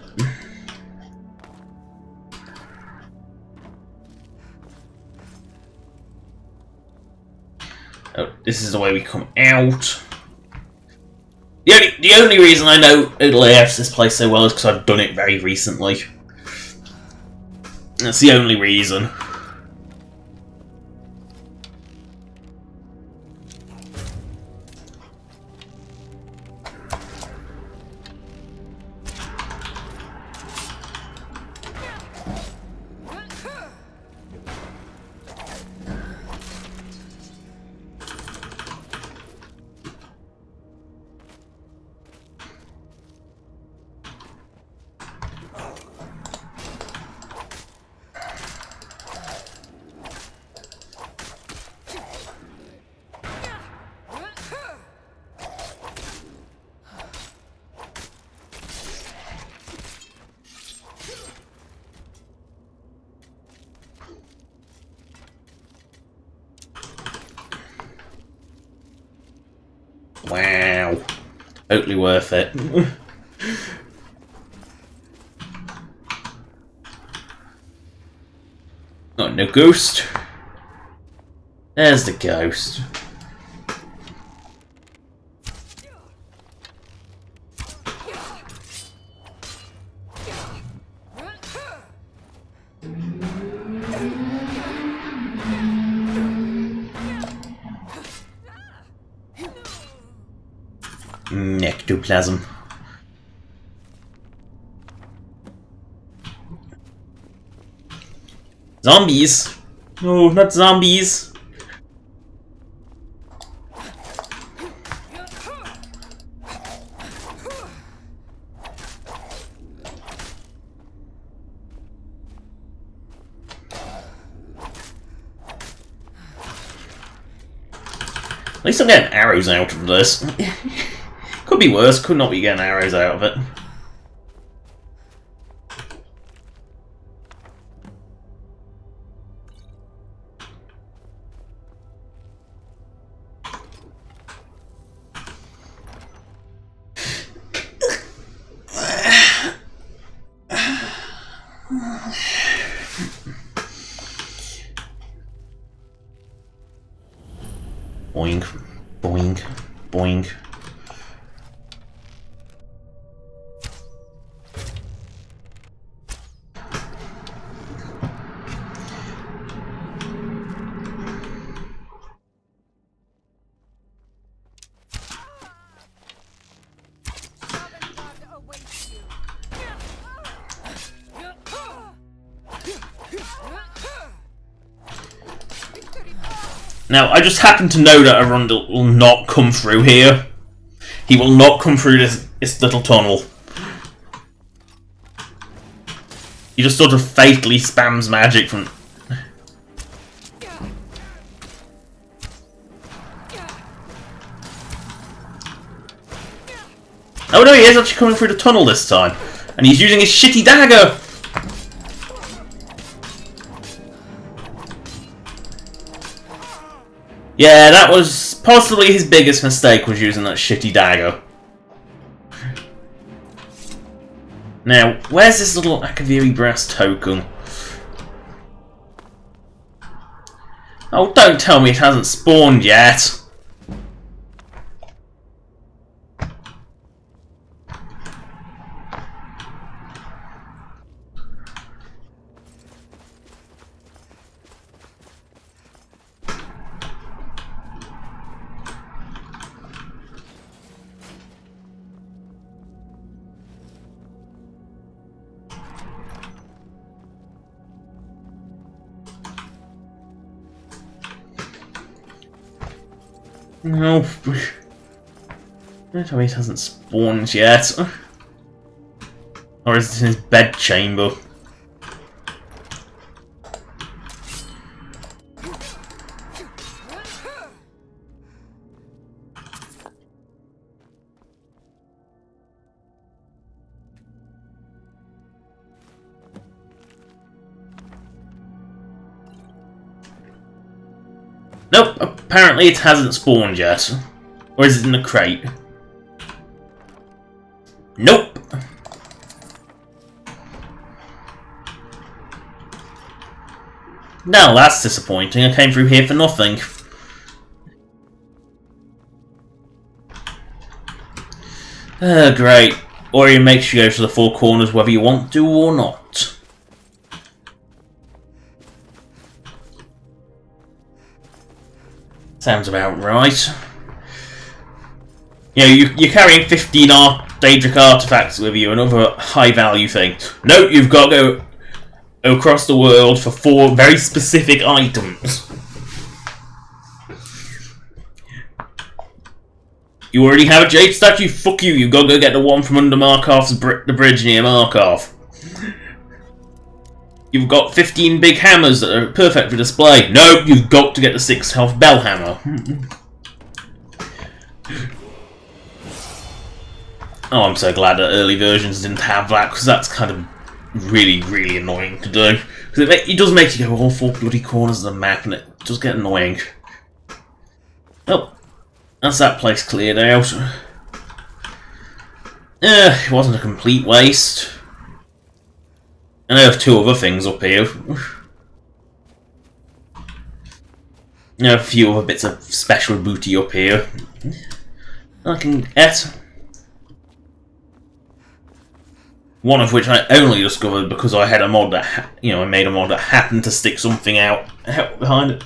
Oh, this is the way we come out. The only reason I know layouts this place so well is because I've done it very recently. That's the only reason. Wow. Totally worth it. Oh, no ghost. There's the ghost. Ectoplasm. Zombies! No, not zombies! At least I'm getting arrows out of this. Could be worse, could not be getting arrows out of it. Boing, boing, boing. Now, I just happen to know that Arundel will not come through here. He will not come through this little tunnel. He just sort of fatally spams magic from... Oh no, he is actually coming through the tunnel this time. And he's using his shitty dagger! Yeah, that was possibly his biggest mistake, was using that shitty dagger. Now, where's this little Akaviri brass token? Oh, don't tell me it hasn't spawned yet! No. Don't tell me it hasn't spawned yet. Or is it in his bed chamber? Nope, apparently it hasn't spawned yet. Or is it in a crate? Nope. Now that's disappointing. I came through here for nothing. Great. Ori makes you go to the four corners whether you want to or not. Sounds about right. You know, you're carrying 15 Daedric artifacts with you and other high-value things. No, you've got to go across the world for 4 very specific items. You already have a jade statue? Fuck you, you've got to go get the one from under Markov's the bridge near Markov. You've got 15 big hammers that are perfect for display. No, you've got to get the 6 health bell hammer. Oh, I'm so glad that early versions didn't have that, because that's kind of really, really annoying to do. Because it does make you go all 4 bloody corners of the map, and it does get annoying. Oh, that's that place cleared out. It wasn't a complete waste. And I have 2 other things up here. I have a few other bits of special booty up here. I can get. One of which I only discovered because I had a mod that, I made a mod that happened to stick something out behind it.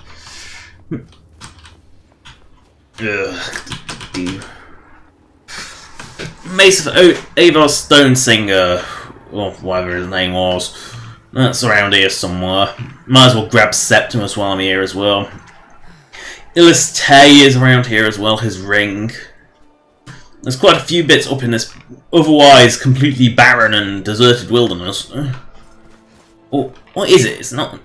Mace of Avar Stone Singer, or whatever his name was. That's around here somewhere. Might as well grab Septimus while I'm here as well. Illistay is around here as well, his ring. There's quite a few bits up in this otherwise completely barren and deserted wilderness. Oh, what is it? It's not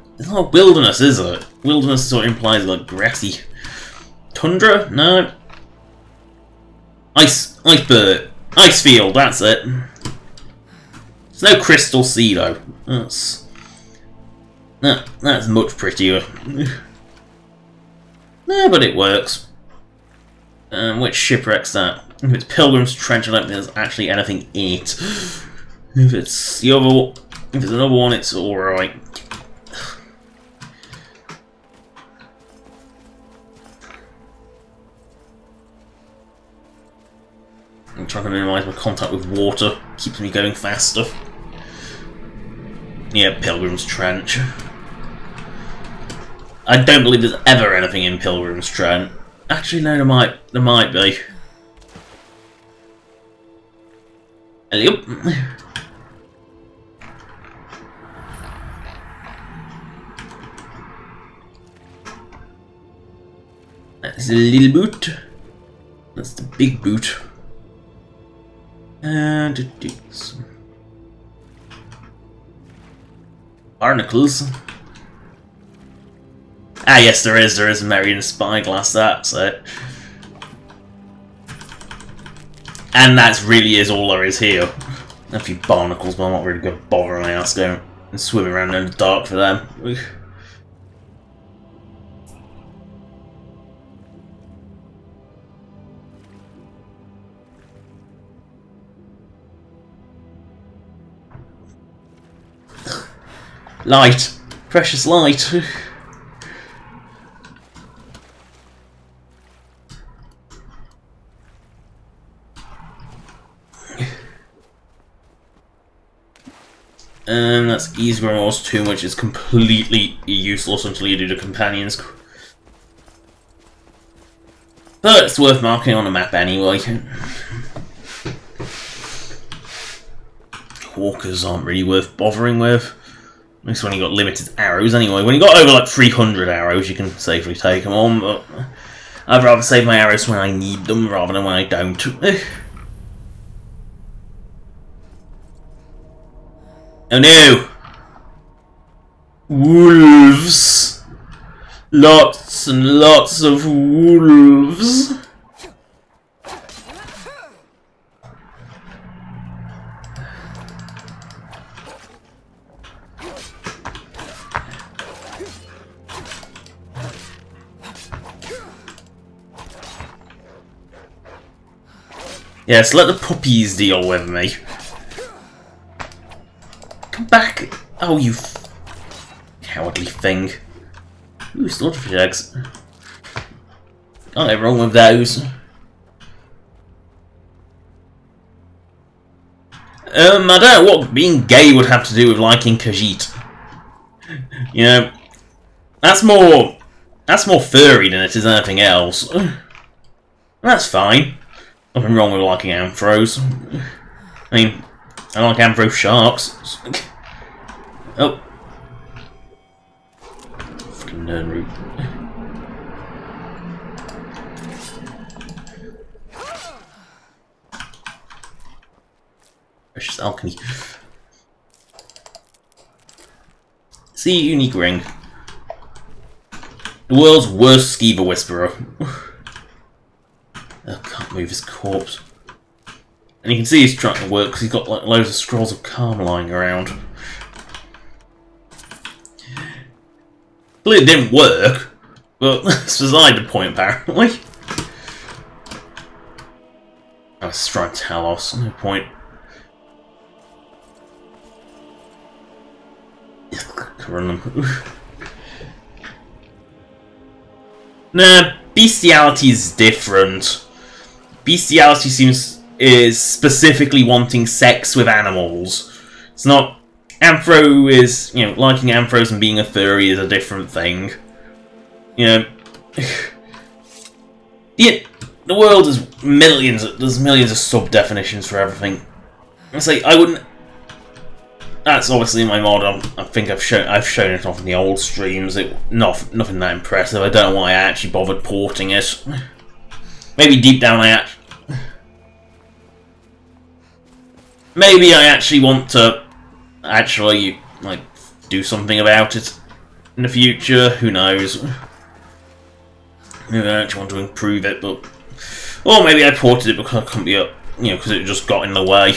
wilderness, is it? Wilderness sort of implies like grassy tundra? No. Iceberg. Icefield, that's it. There's no crystal sea though. That's much prettier. No, but it works. Which shipwreck's that? If it's Pilgrim's Trench, I don't think there's actually anything in it. If it's another one, it's alright. I'm trying to minimise my contact with water. Keeps me going faster. Yeah, Pilgrim's Trench. I don't believe there's ever anything in Pilgrim's Trench. Actually, no, there might be. Yep. That's a little boot. That's the big boot. And barnacles. Ah, yes, there is a Marian spyglass. That's it. And that really is all there is here. A few barnacles, but I'm not really going to bother my ass going and swimming around in the dark for them. Light. Precious light. And that's Isgramor's Tomb, which is completely useless until you do the companions. But it's worth marking on a map anyway. Walkers aren't really worth bothering with. At least when you got limited arrows anyway. When you got over like 300 arrows, you can safely take them on, but I'd rather save my arrows when I need them rather than when I don't. Oh no! Wolves! Lots and lots of wolves! Yes, let the puppies deal with me. Come back! Oh, you cowardly thing. Ooh, slaughterfish eggs. Can't go wrong with those. I don't know what being gay would have to do with liking Khajiit. You know, that's more furry than it is anything else. That's fine. Nothing wrong with liking anthros. I mean, I like anthro sharks. Oh. Fucking nerd root. Precious alchemy. See, unique ring. The world's worst skeever whisperer. I can't move his corpse. And you can see he's trying to work because he's got like loads of scrolls of calm lying around. Clearly it didn't work, but that's beside the point apparently. I was trying Talos, no point. Run them. Nah, bestiality is different. Bestiality is specifically wanting sex with animals. It's not. Anthro is, you know, liking anthros and being a furry is a different thing. You know, the world is millions. There's millions of sub definitions for everything. It's like I wouldn't. That's obviously my mod. I think I've shown it off in the old streams. Nothing that impressive. I don't know why I actually bothered porting it. Maybe deep down maybe I actually want to actually like do something about it in the future. Who knows? Maybe I actually want to improve it, but or maybe I ported it because I couldn't be up, you know, because it just got in the way.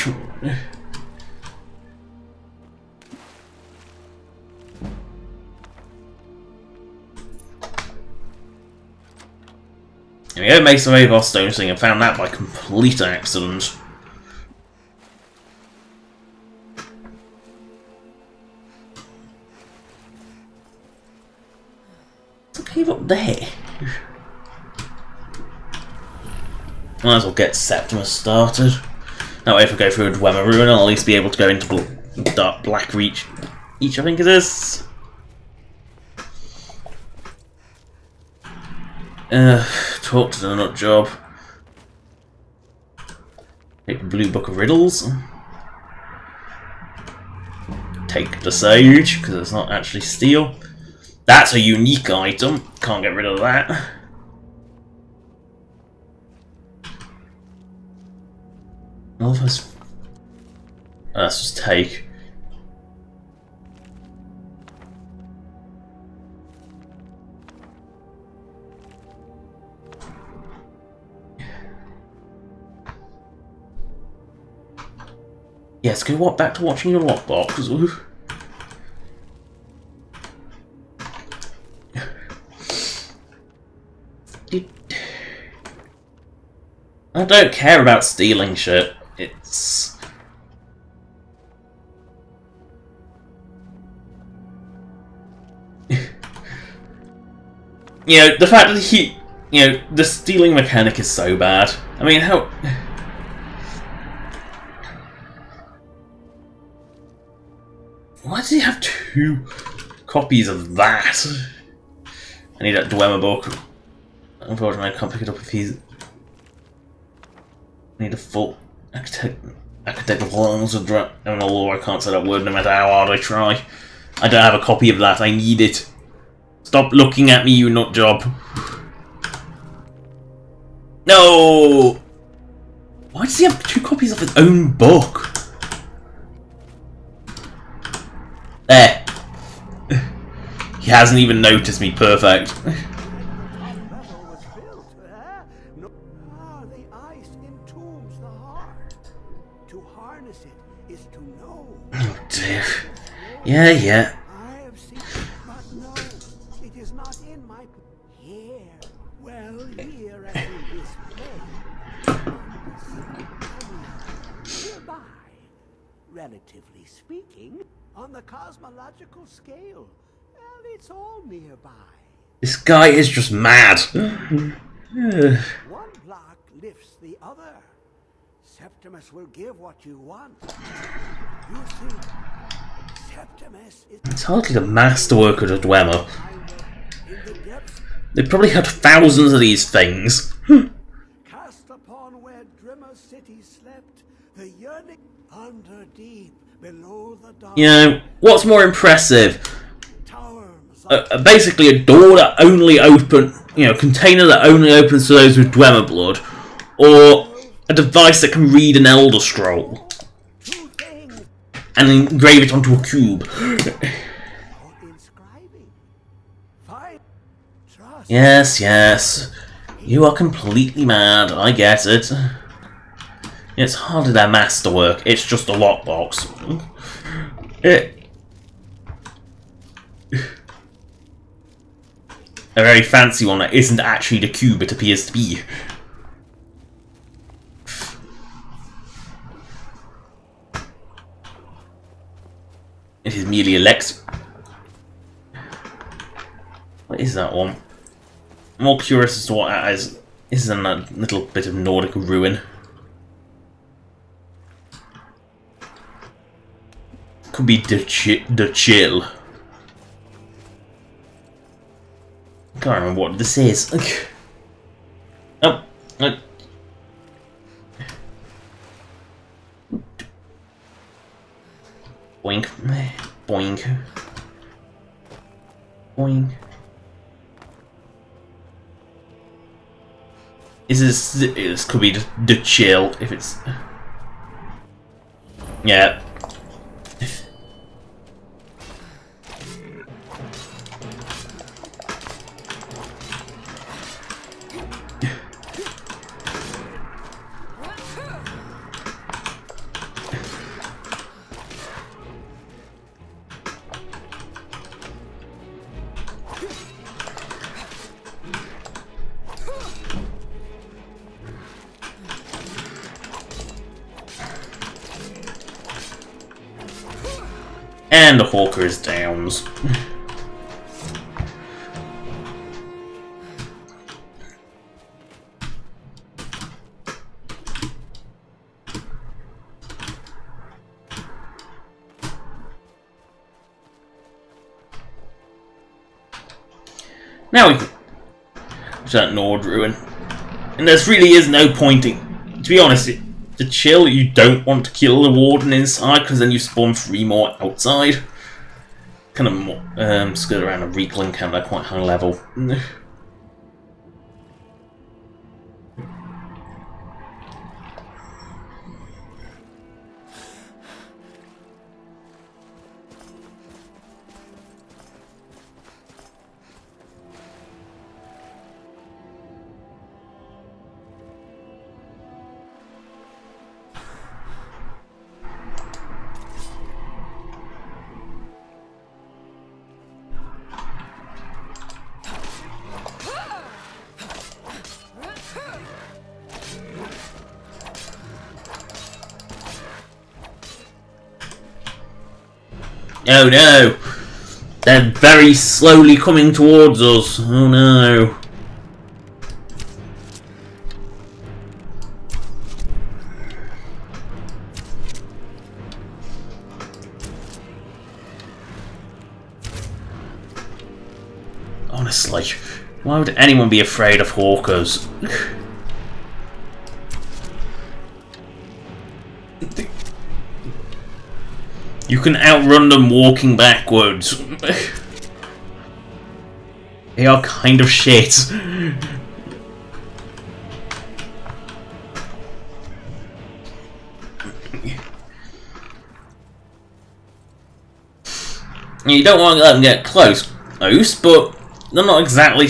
There we go, make some Avos stone thing and found that by complete accident. There's a cave up there. Might as well get Septimus started. That way if I go through a Dwemer ruin I'll at least be able to go into Dark Black Reach. I think it is. Talk to the nut job. Take the blue book of riddles. Take the sage, because it's not actually steel. That's a unique item. Can't get rid of that. Let's just take. Yes, go back to watching your lockbox. Ooh. I don't care about stealing shit. It's... you know, the fact that you know, the stealing mechanic is so bad. I mean, how... why does he have 2 copies of that? I need that Dwemer book. Unfortunately, I can't pick it up if he's... I need a full academic levels of law. I can't say that word no matter how hard I try. I don't have a copy of that. I need it. Stop looking at me, you nut job. No! Why does he have 2 copies of his own book? There. He hasn't even noticed me. Perfect. Oh dear. Yeah. I have seen it, but no, it is not in my here. Well, here at this place, nearby, relatively speaking, on the cosmological scale, well, it's all nearby. This guy is just mad. One block lifts the other. Septimus will give what you want. You see, Septimus is It's hardly the masterwork of the Dwemer. in the depths They probably had thousands of these things. cast upon where Drimmer's city slept, the yearning under deep below the dark. You know, what's more impressive? Towers Basically a door that only container that only opens to those with Dwemer blood, or a device that can read an Elder Scroll two things and engrave it onto a cube. for inscribing. Find trust. Yes, yes. You are completely mad, I get it. It's hardly their masterwork, it's just a lockbox. A very fancy one that isn't actually the cube it appears to be. It is merely a Lex. What is that one? I'm more curious as to what that is. This is a little bit of Nordic ruin. Could be the chill. I can't remember what this is. Oh, boink, boink, boink. This could be the chill if it's. Yeah. And the hawker is downs. Now we can that Nord ruin. And there really is no pointing. To be honest, the chill, you don't want to kill the warden inside because then you spawn 3 more outside. Kind of more, skirt around a reclaim camp at quite high level. Oh no! They're very slowly coming towards us. Oh no. Honestly, why would anyone be afraid of hawkers? You can outrun them walking backwards. They are kind of shit. You don't want to let them get close, but they're not exactly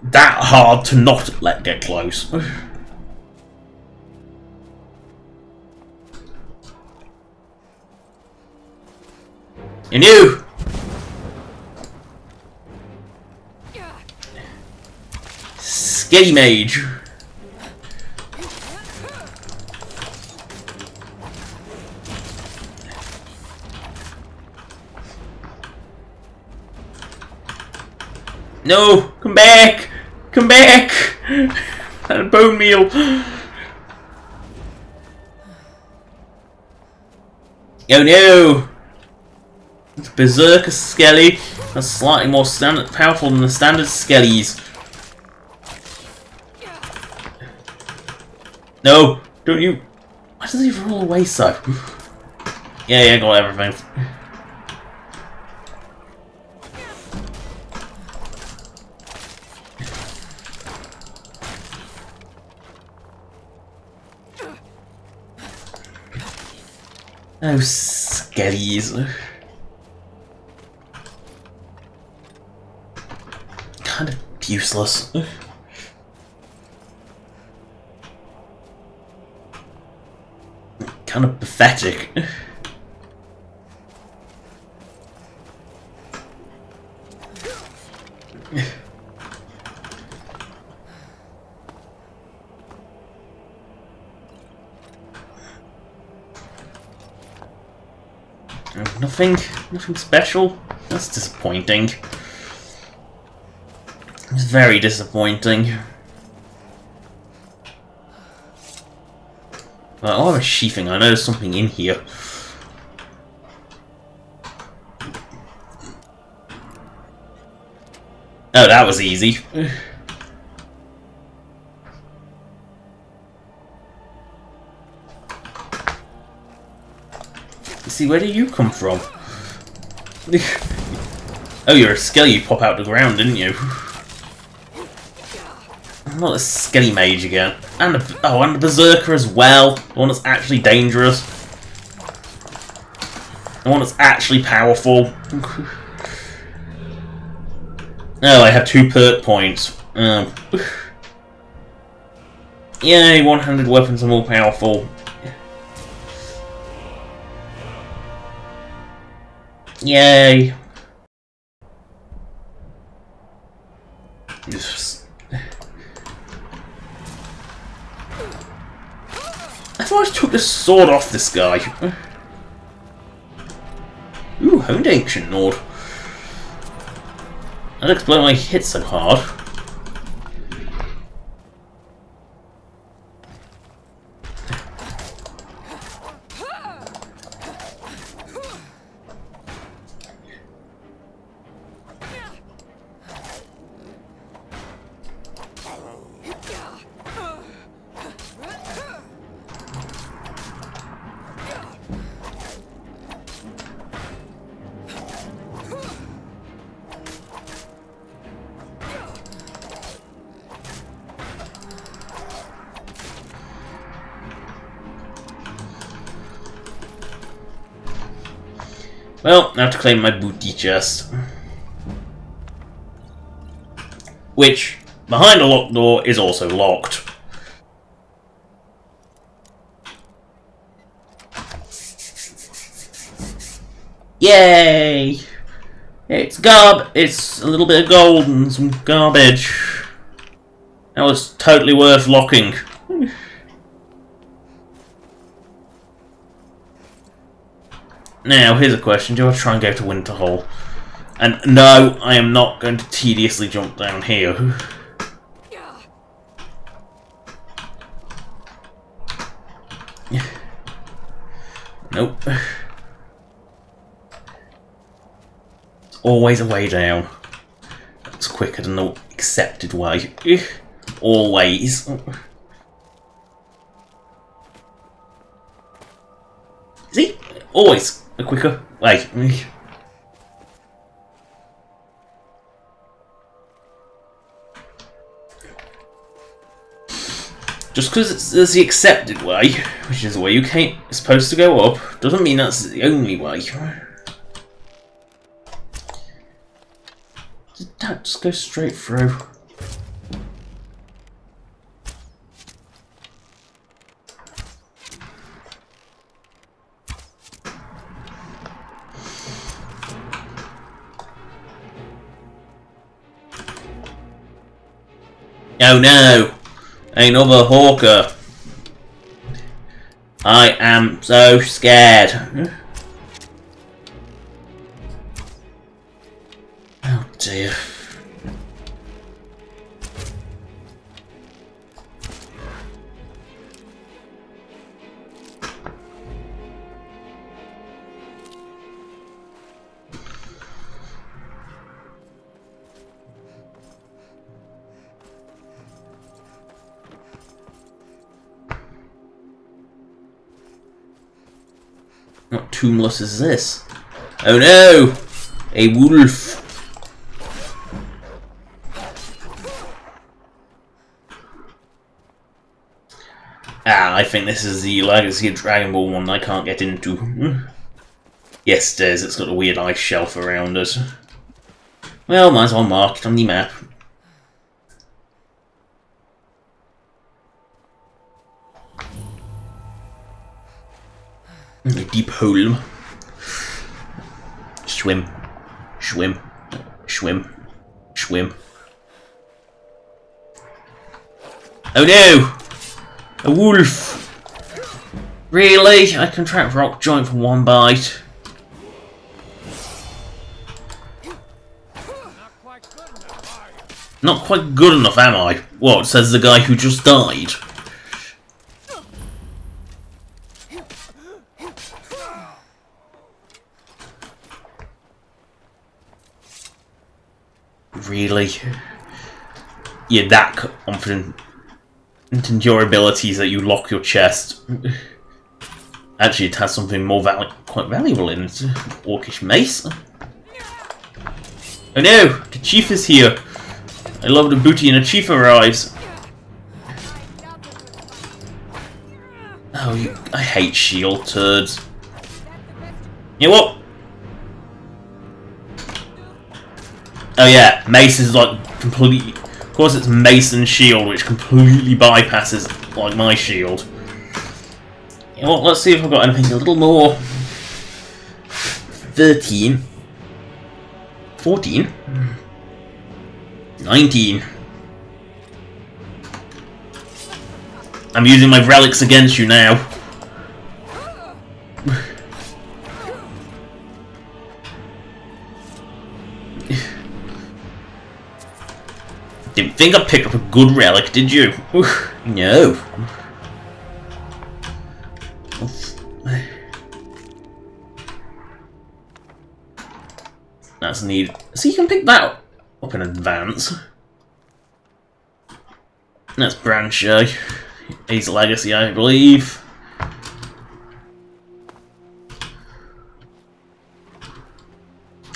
that hard to not let get close. You knew! Skelly Mage. No! Come back! Come back! That bone meal! Oh no! It's Berserker Skelly. That's slightly more powerful than the standard Skellies. No! Don't you... Why does he roll away so? Yeah, got everything. Oh, Skellies. Kind of useless. Kind of pathetic. Nothing special. That's disappointing. It's very disappointing. Well, I'm sheathing. I know there's something in here. Oh, that was easy. See, where did you come from? Oh, you're a Skelly. You pop out the ground, didn't you? Not a Skelly Mage again. And and the Berserker as well. The one that's actually dangerous. The one that's actually powerful. Oh, I have 2 perk points. Yay, one-handed weapons are more powerful. Yay! I thought I took the sword off this guy. Ooh, honed ancient Nord. That explains why I hit so hard. Well, I have to claim my booty chest. Which, behind a locked door, is also locked. Yay! It's a little bit of gold and some garbage. That was totally worth locking. Now, here's a question. Do I try and go to Winterhall? And no, I am not going to tediously jump down here. Nope. There's always a way down. It's quicker than the accepted way. Always. See? Always a quicker way. Just because it's the accepted way, which is the way you can't supposed to go up, doesn't mean that's the only way. Did that just go straight through? Oh no! Another hawker. I am so scared. Oh dear. What tombless is this? Oh no! A wolf! Ah, I think this is the Legacy of Dragon Ball one I can't get into. Yes, it is. It's got a weird ice shelf around it. Well, might as well mark it on the map. A deep hole. Swim. Swim. Swim. Swim. Oh no! A wolf! Really? I can track rock joint from one bite. Not quite good enough, am I? What, says the guy who just died? Really? You're that confident in your abilities that you lock your chest. Actually, it has something more quite valuable in it. Orcish mace. Oh no! The chief is here! I love the booty and the chief arrives. Oh, I hate shield turds. You know what? Oh yeah, mace is like completely... Of course it's mace and shield, which completely bypasses like my shield. You know what, let's see if I've got anything a little more... 13. 14. 19. I'm using my relics against you now. Didn't think I picked up a good relic, did you? Oof, no. Oof. That's neat. So you can pick that up in advance. That's Brancher. He's Legacy, I believe.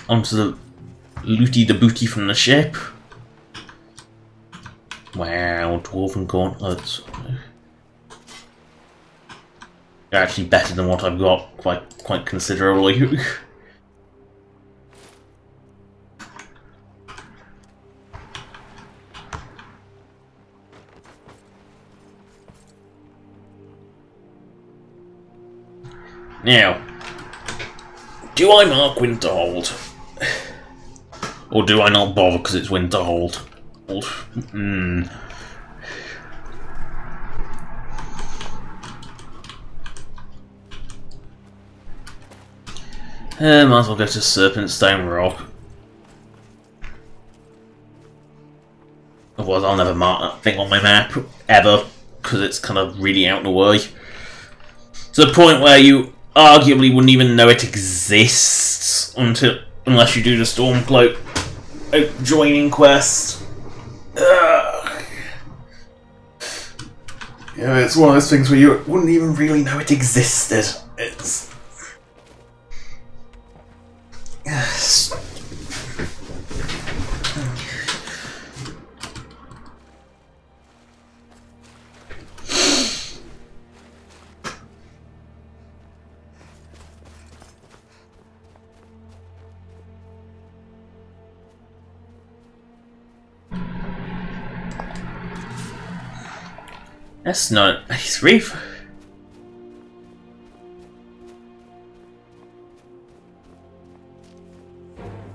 Onto the looty the booty from the ship. Wow, Dwarven Gauntlets. They're actually better than what I've got, quite considerably. Now, do I mark Winterhold? Or do I not bother because it's Winterhold? Might as well go to Serpentstone Rock. Otherwise I'll never mark that thing on my map, ever, because it's kind of really out of the way. To the point where you arguably wouldn't even know it exists unless you do the Stormcloak joining quest. Yeah, it's one of those things where you wouldn't even really know it existed. It's... That's not a nice reef.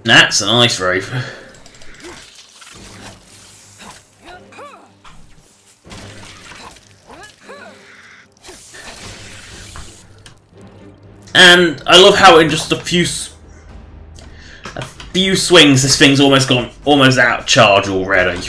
That's a nice reef. And I love how in just a few swings, this thing's almost out of charge already.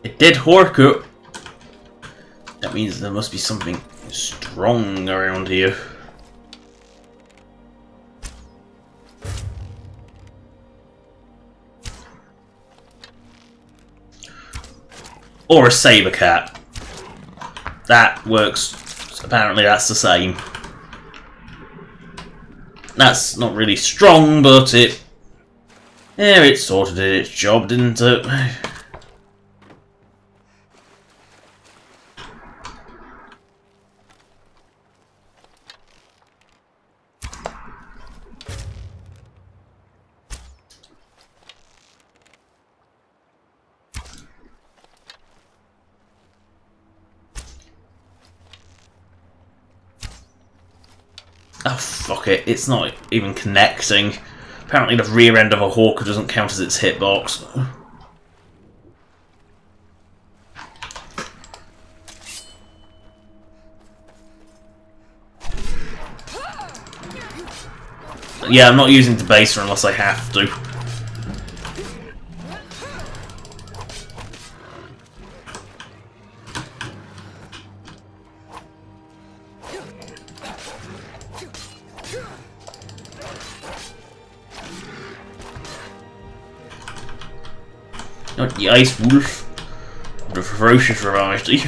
It did Horku. That means there must be something strong around here. Or a saber cat. That works. Apparently that's the same. That's not really strong, but it sort of did its job, didn't it? Oh, fuck it. It's not even connecting. Apparently the rear end of a hawker doesn't count as its hitbox. Yeah, I'm not using Debaser unless I have to. Not the Ice Wolf, the ferocious variety.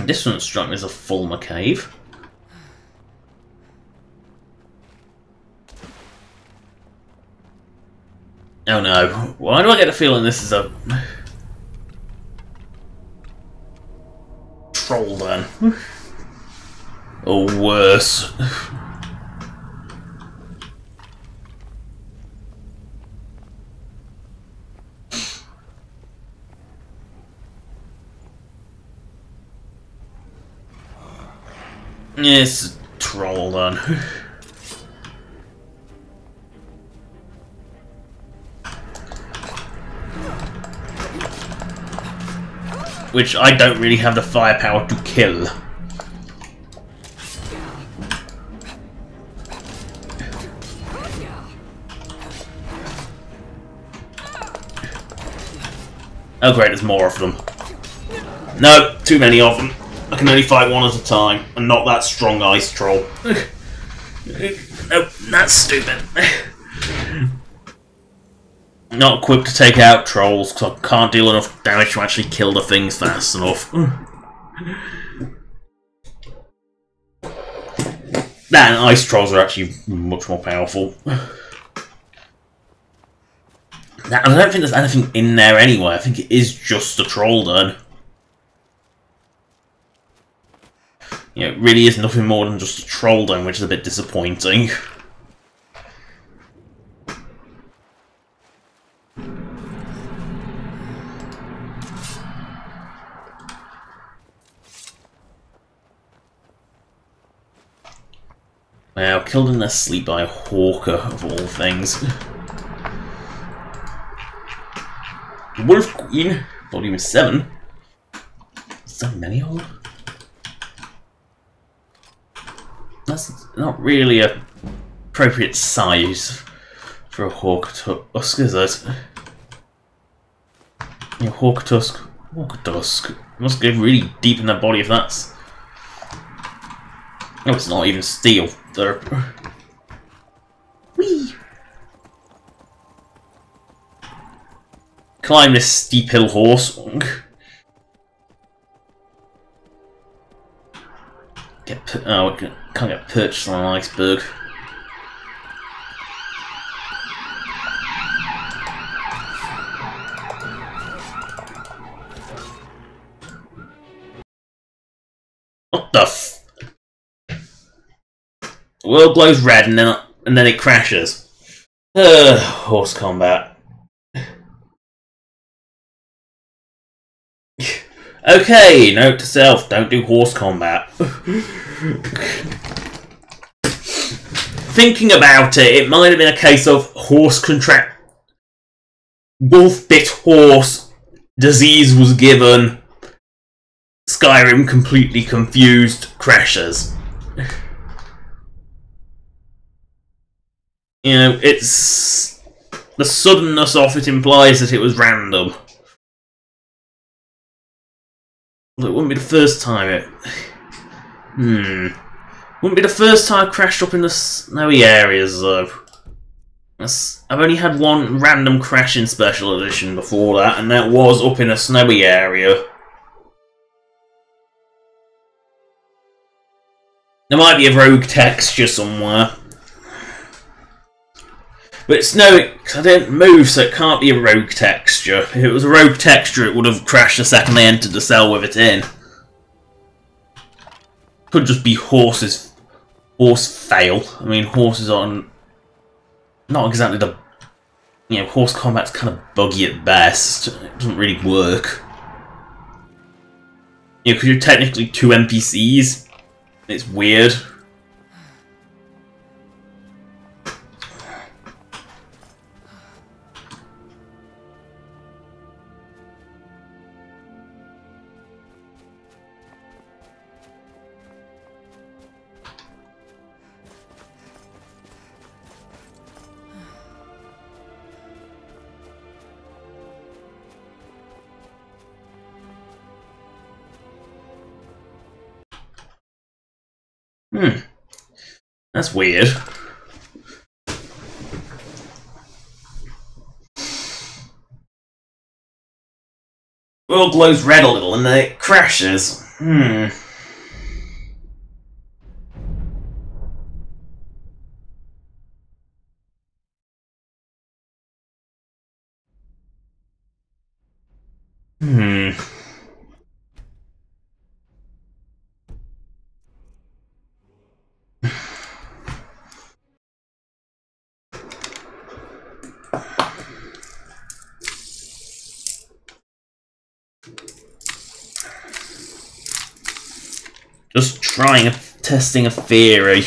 This one struck me as a Fulmer cave. Oh no, why do I get a feeling this is a troll then? Or worse. It's a troll then. Which I don't really have the firepower to kill. Oh great, there's more of them. No, too many of them. I can only fight one at a time, and not that strong ice troll. Oh, that's stupid. Not equipped to take out trolls, because I can't deal enough damage to actually kill the things fast enough. That and ice trolls are actually much more powerful. Now, I don't think there's anything in there anyway, I think it is just a troll then. You know, it really is nothing more than just a troll then, which is a bit disappointing. Wow, killed in their sleep by a hawker, of all things. Wolf Queen, volume 7. So many of them? That's not really a appropriate size for a hawk tusk, is it? Yeah, hawk tusk. Must go really deep in their body if that's. Oh, it's not even steel. They're climb this steep hill horse. Oh, we can't get perched on an iceberg. What the f... The world glows red and then it crashes. Horse combat. Okay, note to self, don't do horse combat. Thinking about it, it might have been a case of horse contract... Wolf bit horse, disease was given, Skyrim completely confused, crashes. You know, it's... The suddenness of it implies that it was random. It wouldn't be the first time it... Wouldn't be the first time I crashed up in the snowy areas, though. I've only had one random crash in Special Edition before that, and that was up in a snowy area. There might be a rogue texture somewhere. But it's no, I didn't move, so it can't be a rogue texture. If it was a rogue texture, it would have crashed the second they entered the cell with it in. Could just be horse fail. I mean, horses on not exactly the, you know, horse combat's kind of buggy at best. It doesn't really work. You know, because you're technically two NPCs. It's weird. That's weird. World glows red a little and then it crashes. Just testing a theory.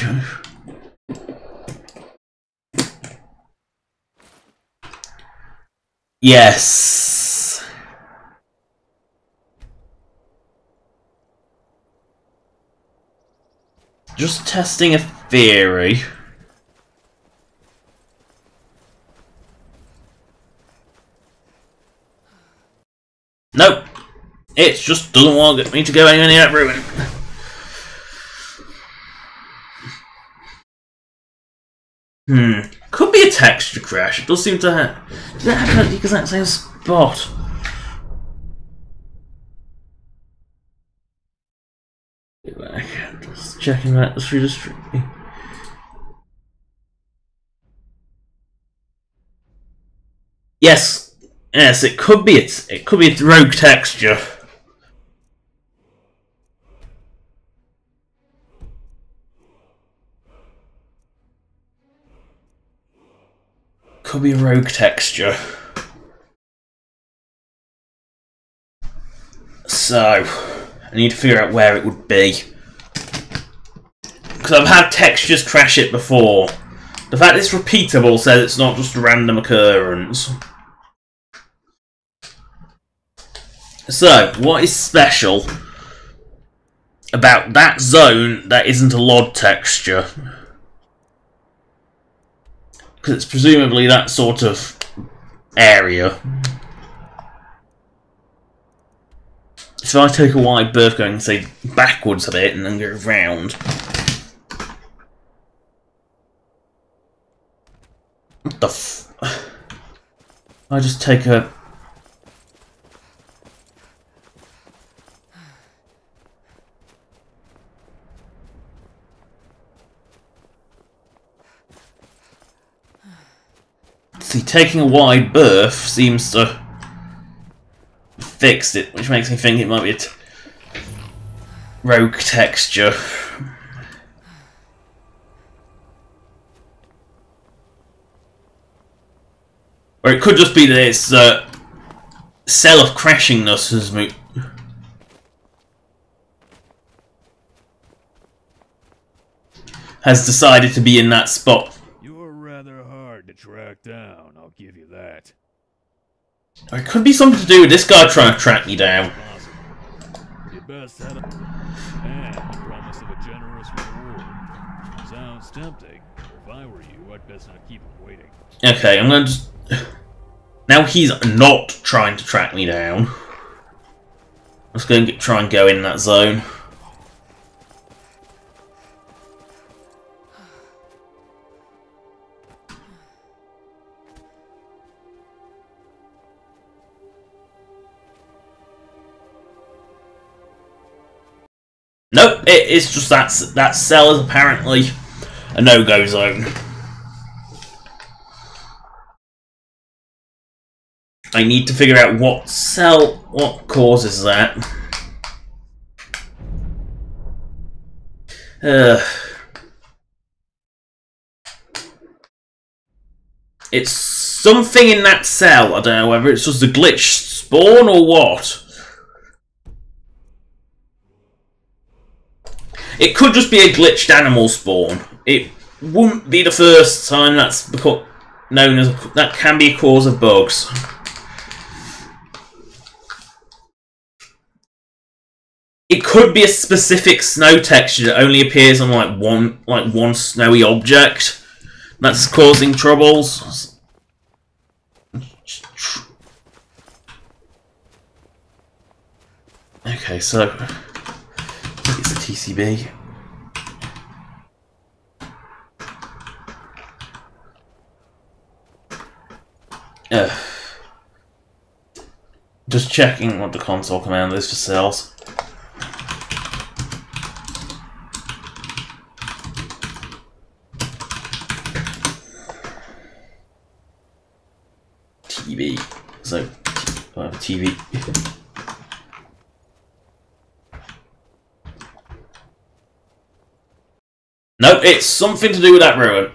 Yes. Just testing a theory. Nope. It just doesn't want me to go anywhere near that ruin. Could be a texture crash. It does seem to have... Does that happen at the exact same spot? Go back. Just checking that through the stream. Yes. Yes, it could be it could be a rogue texture. Could be a rogue texture. So, I need to figure out where it would be. Because I've had textures crash it before. The fact it's repeatable says it's not just a random occurrence. So, what is special about that zone that isn't a LOD texture? Because it's presumably that sort of area. So if I take a wide berth going, say, backwards a bit and then go round. What the f... I just take a See, taking a wide berth seems to fix it, which makes me think it might be a rogue texture. Or it could just be that it's cell of crashingness has decided to be in that spot. You're rather hard to track down, I'll give you that. Or it could be something to do with this guy trying to track me down. You best head up. And the promise of a generous reward. Sounds tempting. If I were you, I'd best not keep him waiting. Okay, I'm gonna just... Now he's not trying to track me down. I'm just going to try and go in that zone. Nope, it's just that cell is apparently a no-go zone. I need to figure out what causes that. It's something in that cell. I don't know whether it's just a glitch spawn or what. It could just be a glitched animal spawn. It wouldn't be the first time that's become known as that can be a cause of bugs. It could be a specific snow texture that only appears on one snowy object that's causing troubles. Okay, so it's a TCB. Just checking what the console command is for cells. TV. So, I have a TV. Nope, it's something to do with that ruin.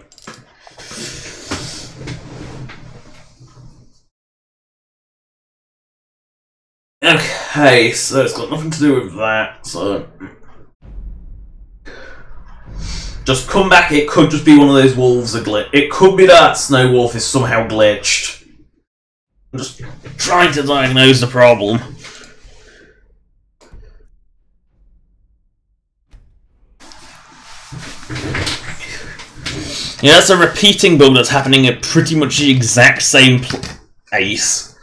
Okay, so it's got nothing to do with that, so... Just come back, it could just be one of those wolves it could be that Snow Wolf is somehow glitched. I'm just trying to diagnose the problem. Yeah, that's a repeating bug that's happening at pretty much the exact same place.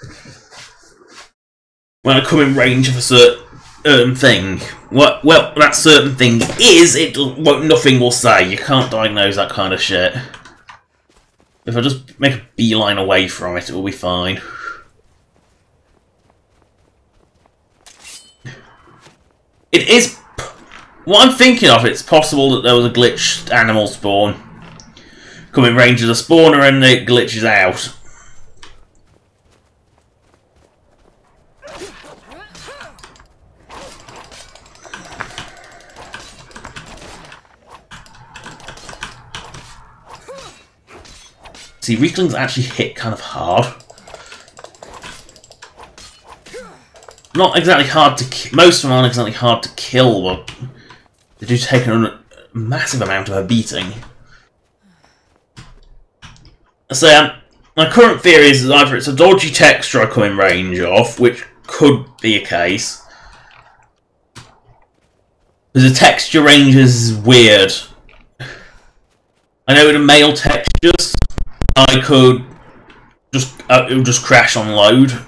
When I come in range of a certain thing. Well, that certain thing is, nothing will say. You can't diagnose that kind of shit. If I just make a beeline away from it, it will be fine. It is... What I'm thinking of, it's possible that there was a glitched animal spawn. Come in range of the spawner and it glitches out. See, weaklings actually hit kind of hard. Not exactly hard to most of them aren't exactly hard to kill, but they do take a massive amount of a beating. So, my current theory is that either it's a dodgy texture I come in range of, which could be a case. Because the texture range is weird. I know with the male textures, I could just it would just crash on load.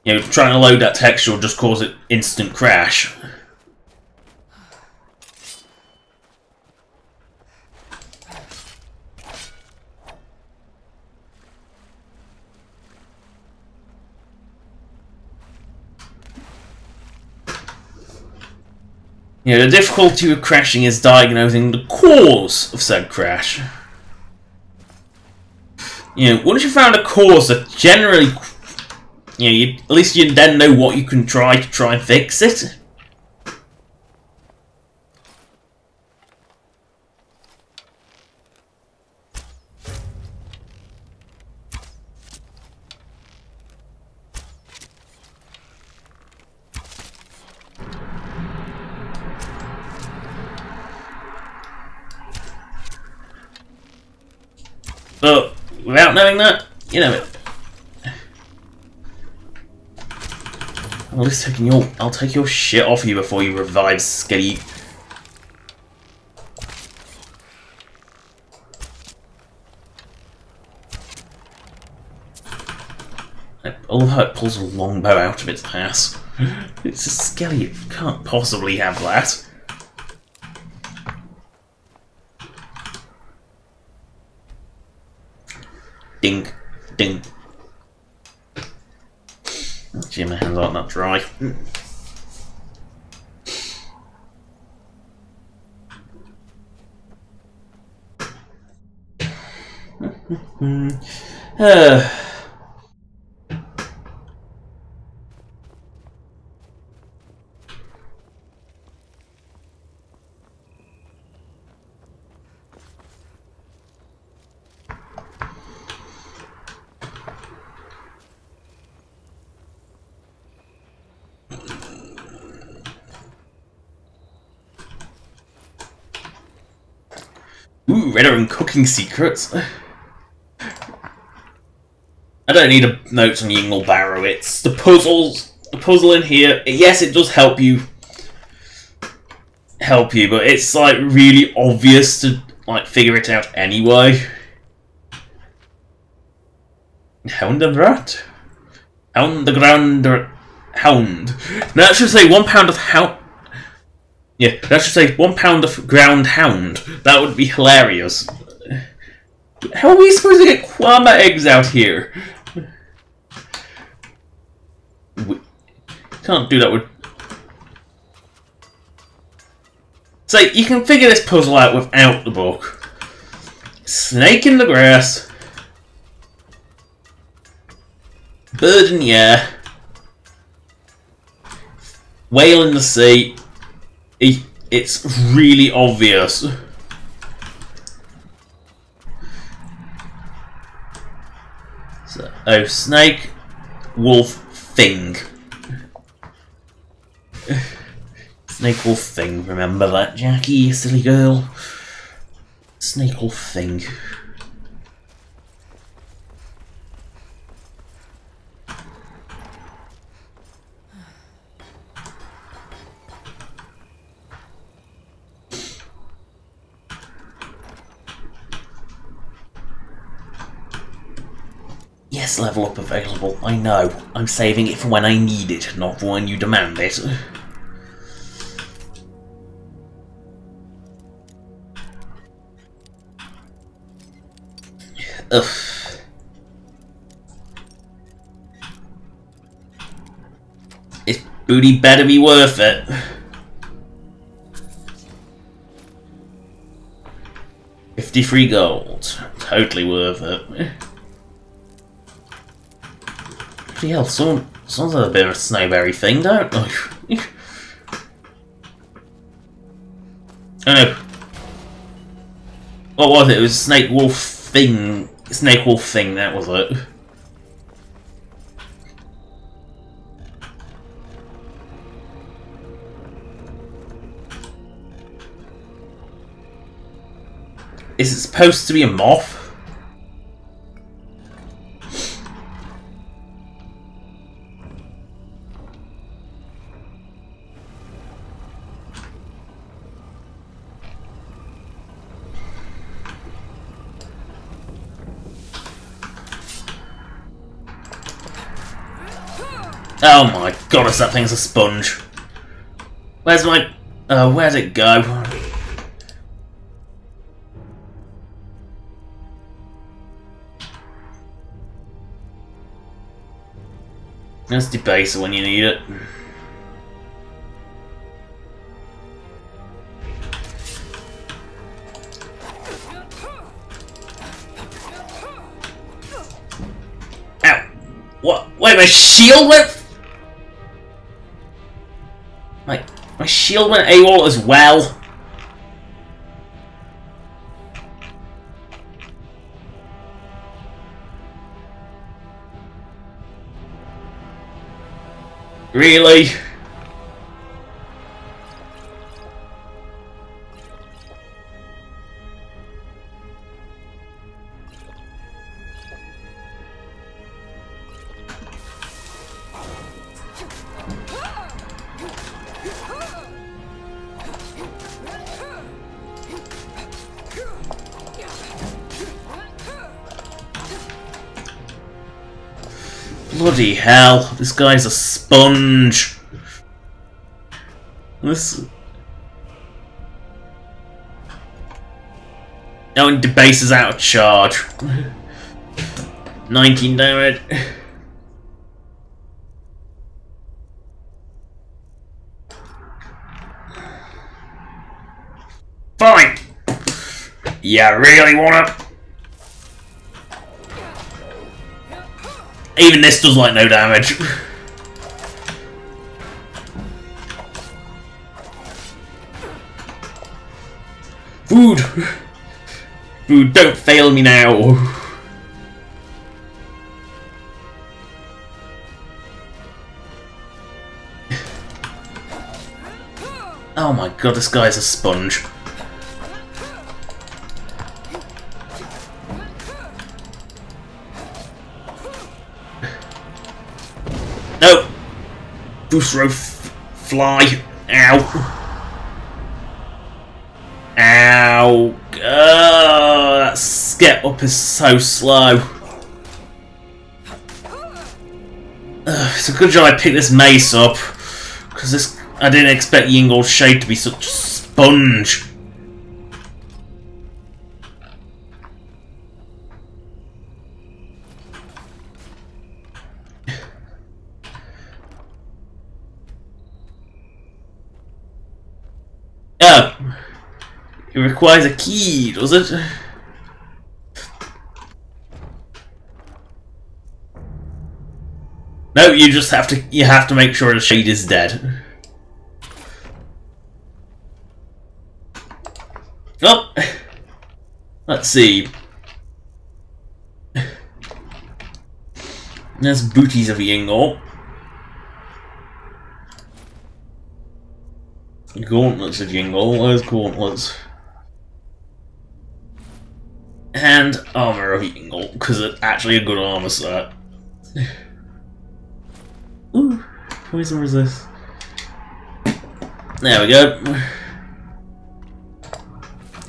You know, trying to load that texture will just cause it instant crash. You know, the difficulty with crashing is diagnosing the cause of said crash. You know, once you found a cause that generally, you know, at least you then know what you can try and fix it. But without knowing that, you know it. I'll take your shit off you before you revive Skitty. I love how it pulls a longbow out of its ass. It's a skelly, it can't possibly have that. Ding, ding. Gee, my hands aren't that dry. Ooh, Red and cooking secrets. I don't need a note on Yingle Barrow. It's the puzzle in here. Yes, it does help you, but it's like really obvious to like figure it out anyway. Hound of rat, hound the ground hound. Now that should say 1 pound of hound. Yeah, that should say 1 pound of ground hound. That would be hilarious. How are we supposed to get Kwama eggs out here? We can't do that with... So, you can figure this puzzle out without the book. Snake in the grass. Bird in the air. Whale in the sea. It's really obvious. So, oh, snake, wolf, thing. Snake, wolf, thing. Remember that, Jackie, you silly girl. Snake, wolf, thing. Yes, level up available. I know. I'm saving it for when I need it, not for when you demand it. Ugh. This booty better be worth it. $53 gold. Totally worth it. Hell, someone's a bit of a snowberry thing, don't they? Oh no. What was it? It was Snake Wolf Thing. Snake Wolf Thing, that was it. Is it supposed to be a moth? Oh my goddess, that thing's a sponge. Where's my... where'd it go? Let's debase it when you need it. my shield went... My shield went AWOL as well. Really? Bloody hell, this guy's a sponge. This... Oh, and debases out of charge. 19 damage. Fine! Yeah, really wanna... Even this does like no damage. Food! Food, don't fail me now! Oh my god, this guy's a sponge. No! Busro fly! Ow! Ow! That skip up is so slow. It's a good job I picked this mace up, because I didn't expect Yingol's Shade to be such a sponge. Oh, it requires a key, does it? No, you just have to make sure the Shade is dead. Oh, let's see. There's booties of Yingol. Gauntlets of Yingol, where's gauntlets? And armor of Yingol, because it's actually a good armor set. Ooh, poison resist. There we go.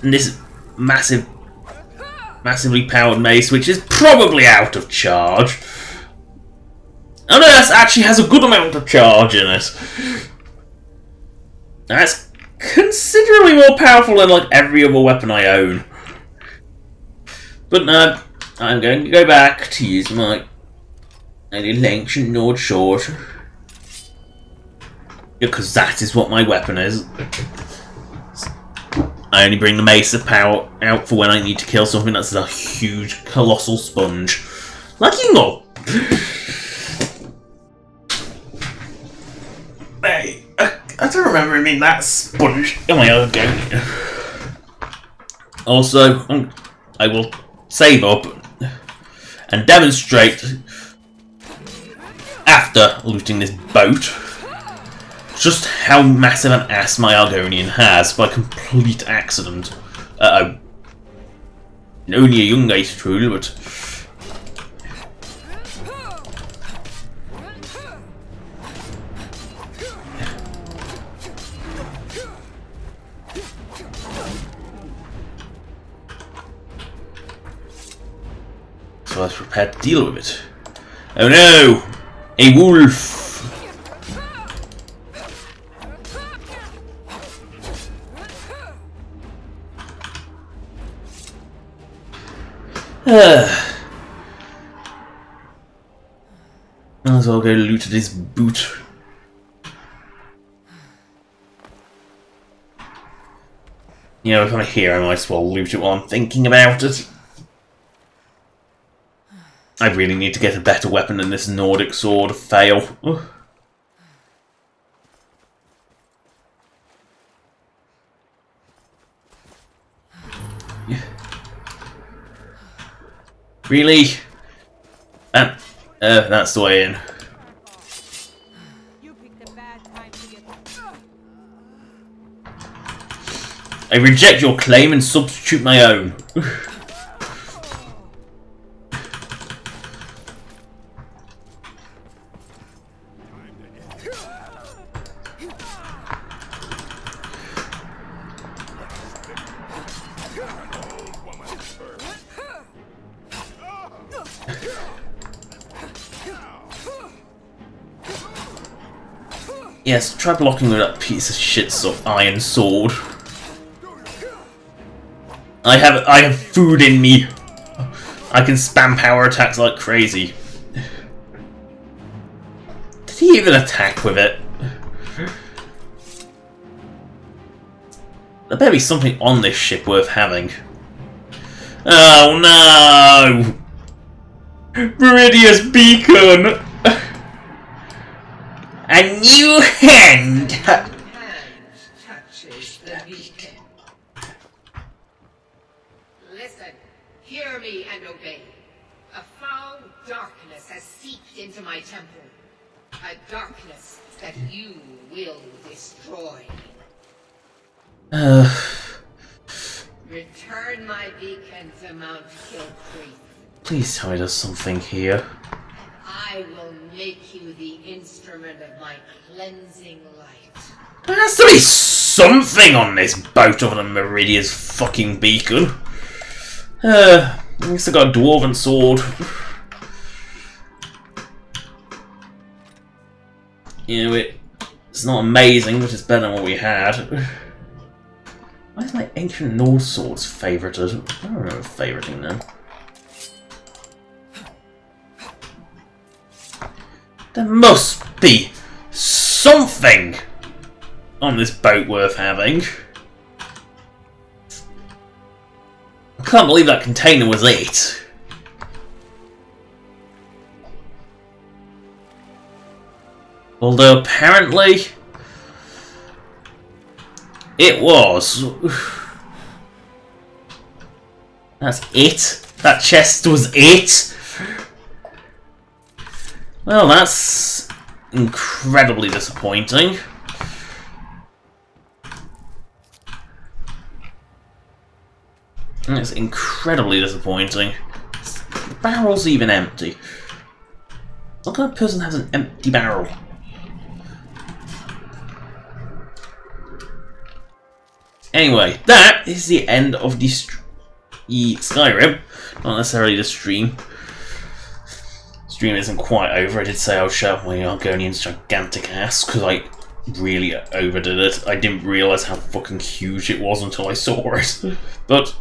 And this massively powered mace, which is probably out of charge. Oh no, that actually has a good amount of charge in it. That's considerably more powerful than like every other weapon I own. But no, I'm going to go back to use my little ancient Nord sword. Because that is what my weapon is. I only bring the mace of power out for when I need to kill something that's a huge, colossal sponge. Like Yingol! Hey. I don't remember him being that sponge. Oh my god, okay. Also, I will save up and demonstrate after looting this boat just how massive an ass my Argonian has by complete accident. Uh-oh. Only a young ice troll, but... So I was prepared to deal with it. Oh no! A wolf! Might as well go loot this boot. You know, if I'm here, I might as well loot it while I'm thinking about it. I really need to get a better weapon than this Nordic sword. Fail. Ugh. Yeah. Really? That's the way in. You picked a bad time to get. I reject your claim and substitute my own. Yes, try blocking with that piece of shit iron sword. I have food in me. I can spam power attacks like crazy. Did he even attack with it? There better be something on this ship worth having. Oh no! Viridia's beacon! A new hand touches the beacon. Listen, hear me and obey. A foul darkness has seeped into my temple. A darkness that you will destroy. Return my beacon to Mount Kilcreek. Please tell me there's something here. I will make you the instrument of my cleansing light. There has to be something on this boat other than Meridia's fucking beacon. At least I got a dwarven sword. You know, it's not amazing, but it's better than what we had. Why is my ancient Norse swords favorited? I don't remember favoriting them. There must be something on this boat worth having. I can't believe that container was it. Although apparently it was. That's it? That chest was it? Well, that's incredibly disappointing. It's incredibly disappointing. The barrel's even empty. What kind of person has an empty barrel? Anyway, that is the end of the Skyrim. Not necessarily the stream. Stream isn't quite over. I did say I'll show my Argonian's gigantic ass because I really overdid it. I didn't realise how fucking huge it was until I saw it. But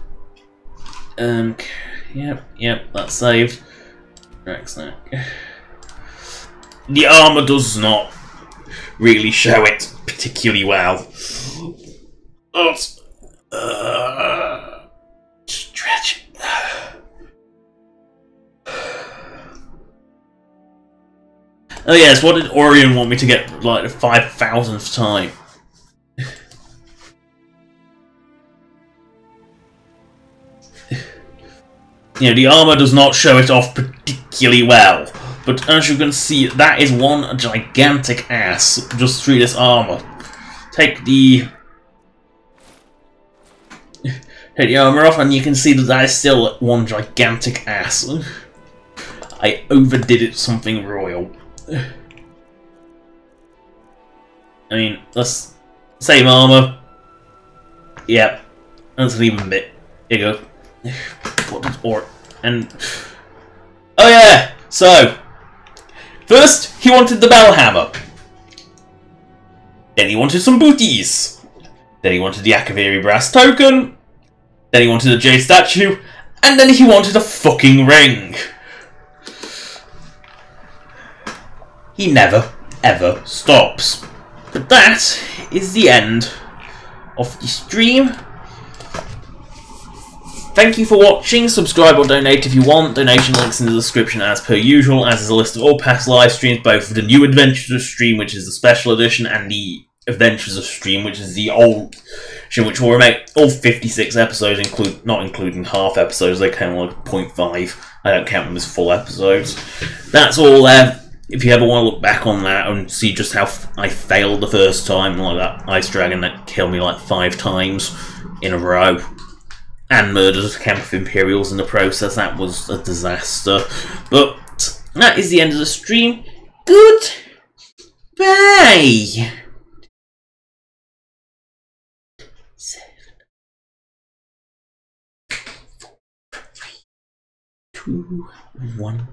yep, that's saved. Excellent. The armour does not really show it particularly well. Stretch. Oh yes, what did Orion want me to get like the 5,000th time? You know, the armour does not show it off particularly well, but as you can see, that is one gigantic ass just through this armour. Take the armour off and you can see that that is still one gigantic ass. I overdid it something royal. I mean, that's same armour. Yep, that's an even bit bigger. Oh yeah, so first he wanted the bell hammer. Then he wanted some booties. Then he wanted the Akaviri brass token. Then he wanted a jade statue. And then he wanted a fucking ring. He never, ever stops. But that is the end of the stream. thank you for watching. Subscribe or donate if you want. Donation links in the description as per usual, as is a list of all past live streams, both of the new Adventures stream, which is the special edition, and the Adventures of stream, which is the old stream, which will remain all 56 episodes, not including half episodes. They count like 0.5. I don't count them as full episodes. That's all there. If you ever want to look back on that and see just how I failed the first time, like that ice dragon that killed me like 5 times in a row, and murdered a camp of Imperials in the process, that was a disaster. But that is the end of the stream. Goodbye. 7, 4, 3, 2, 1.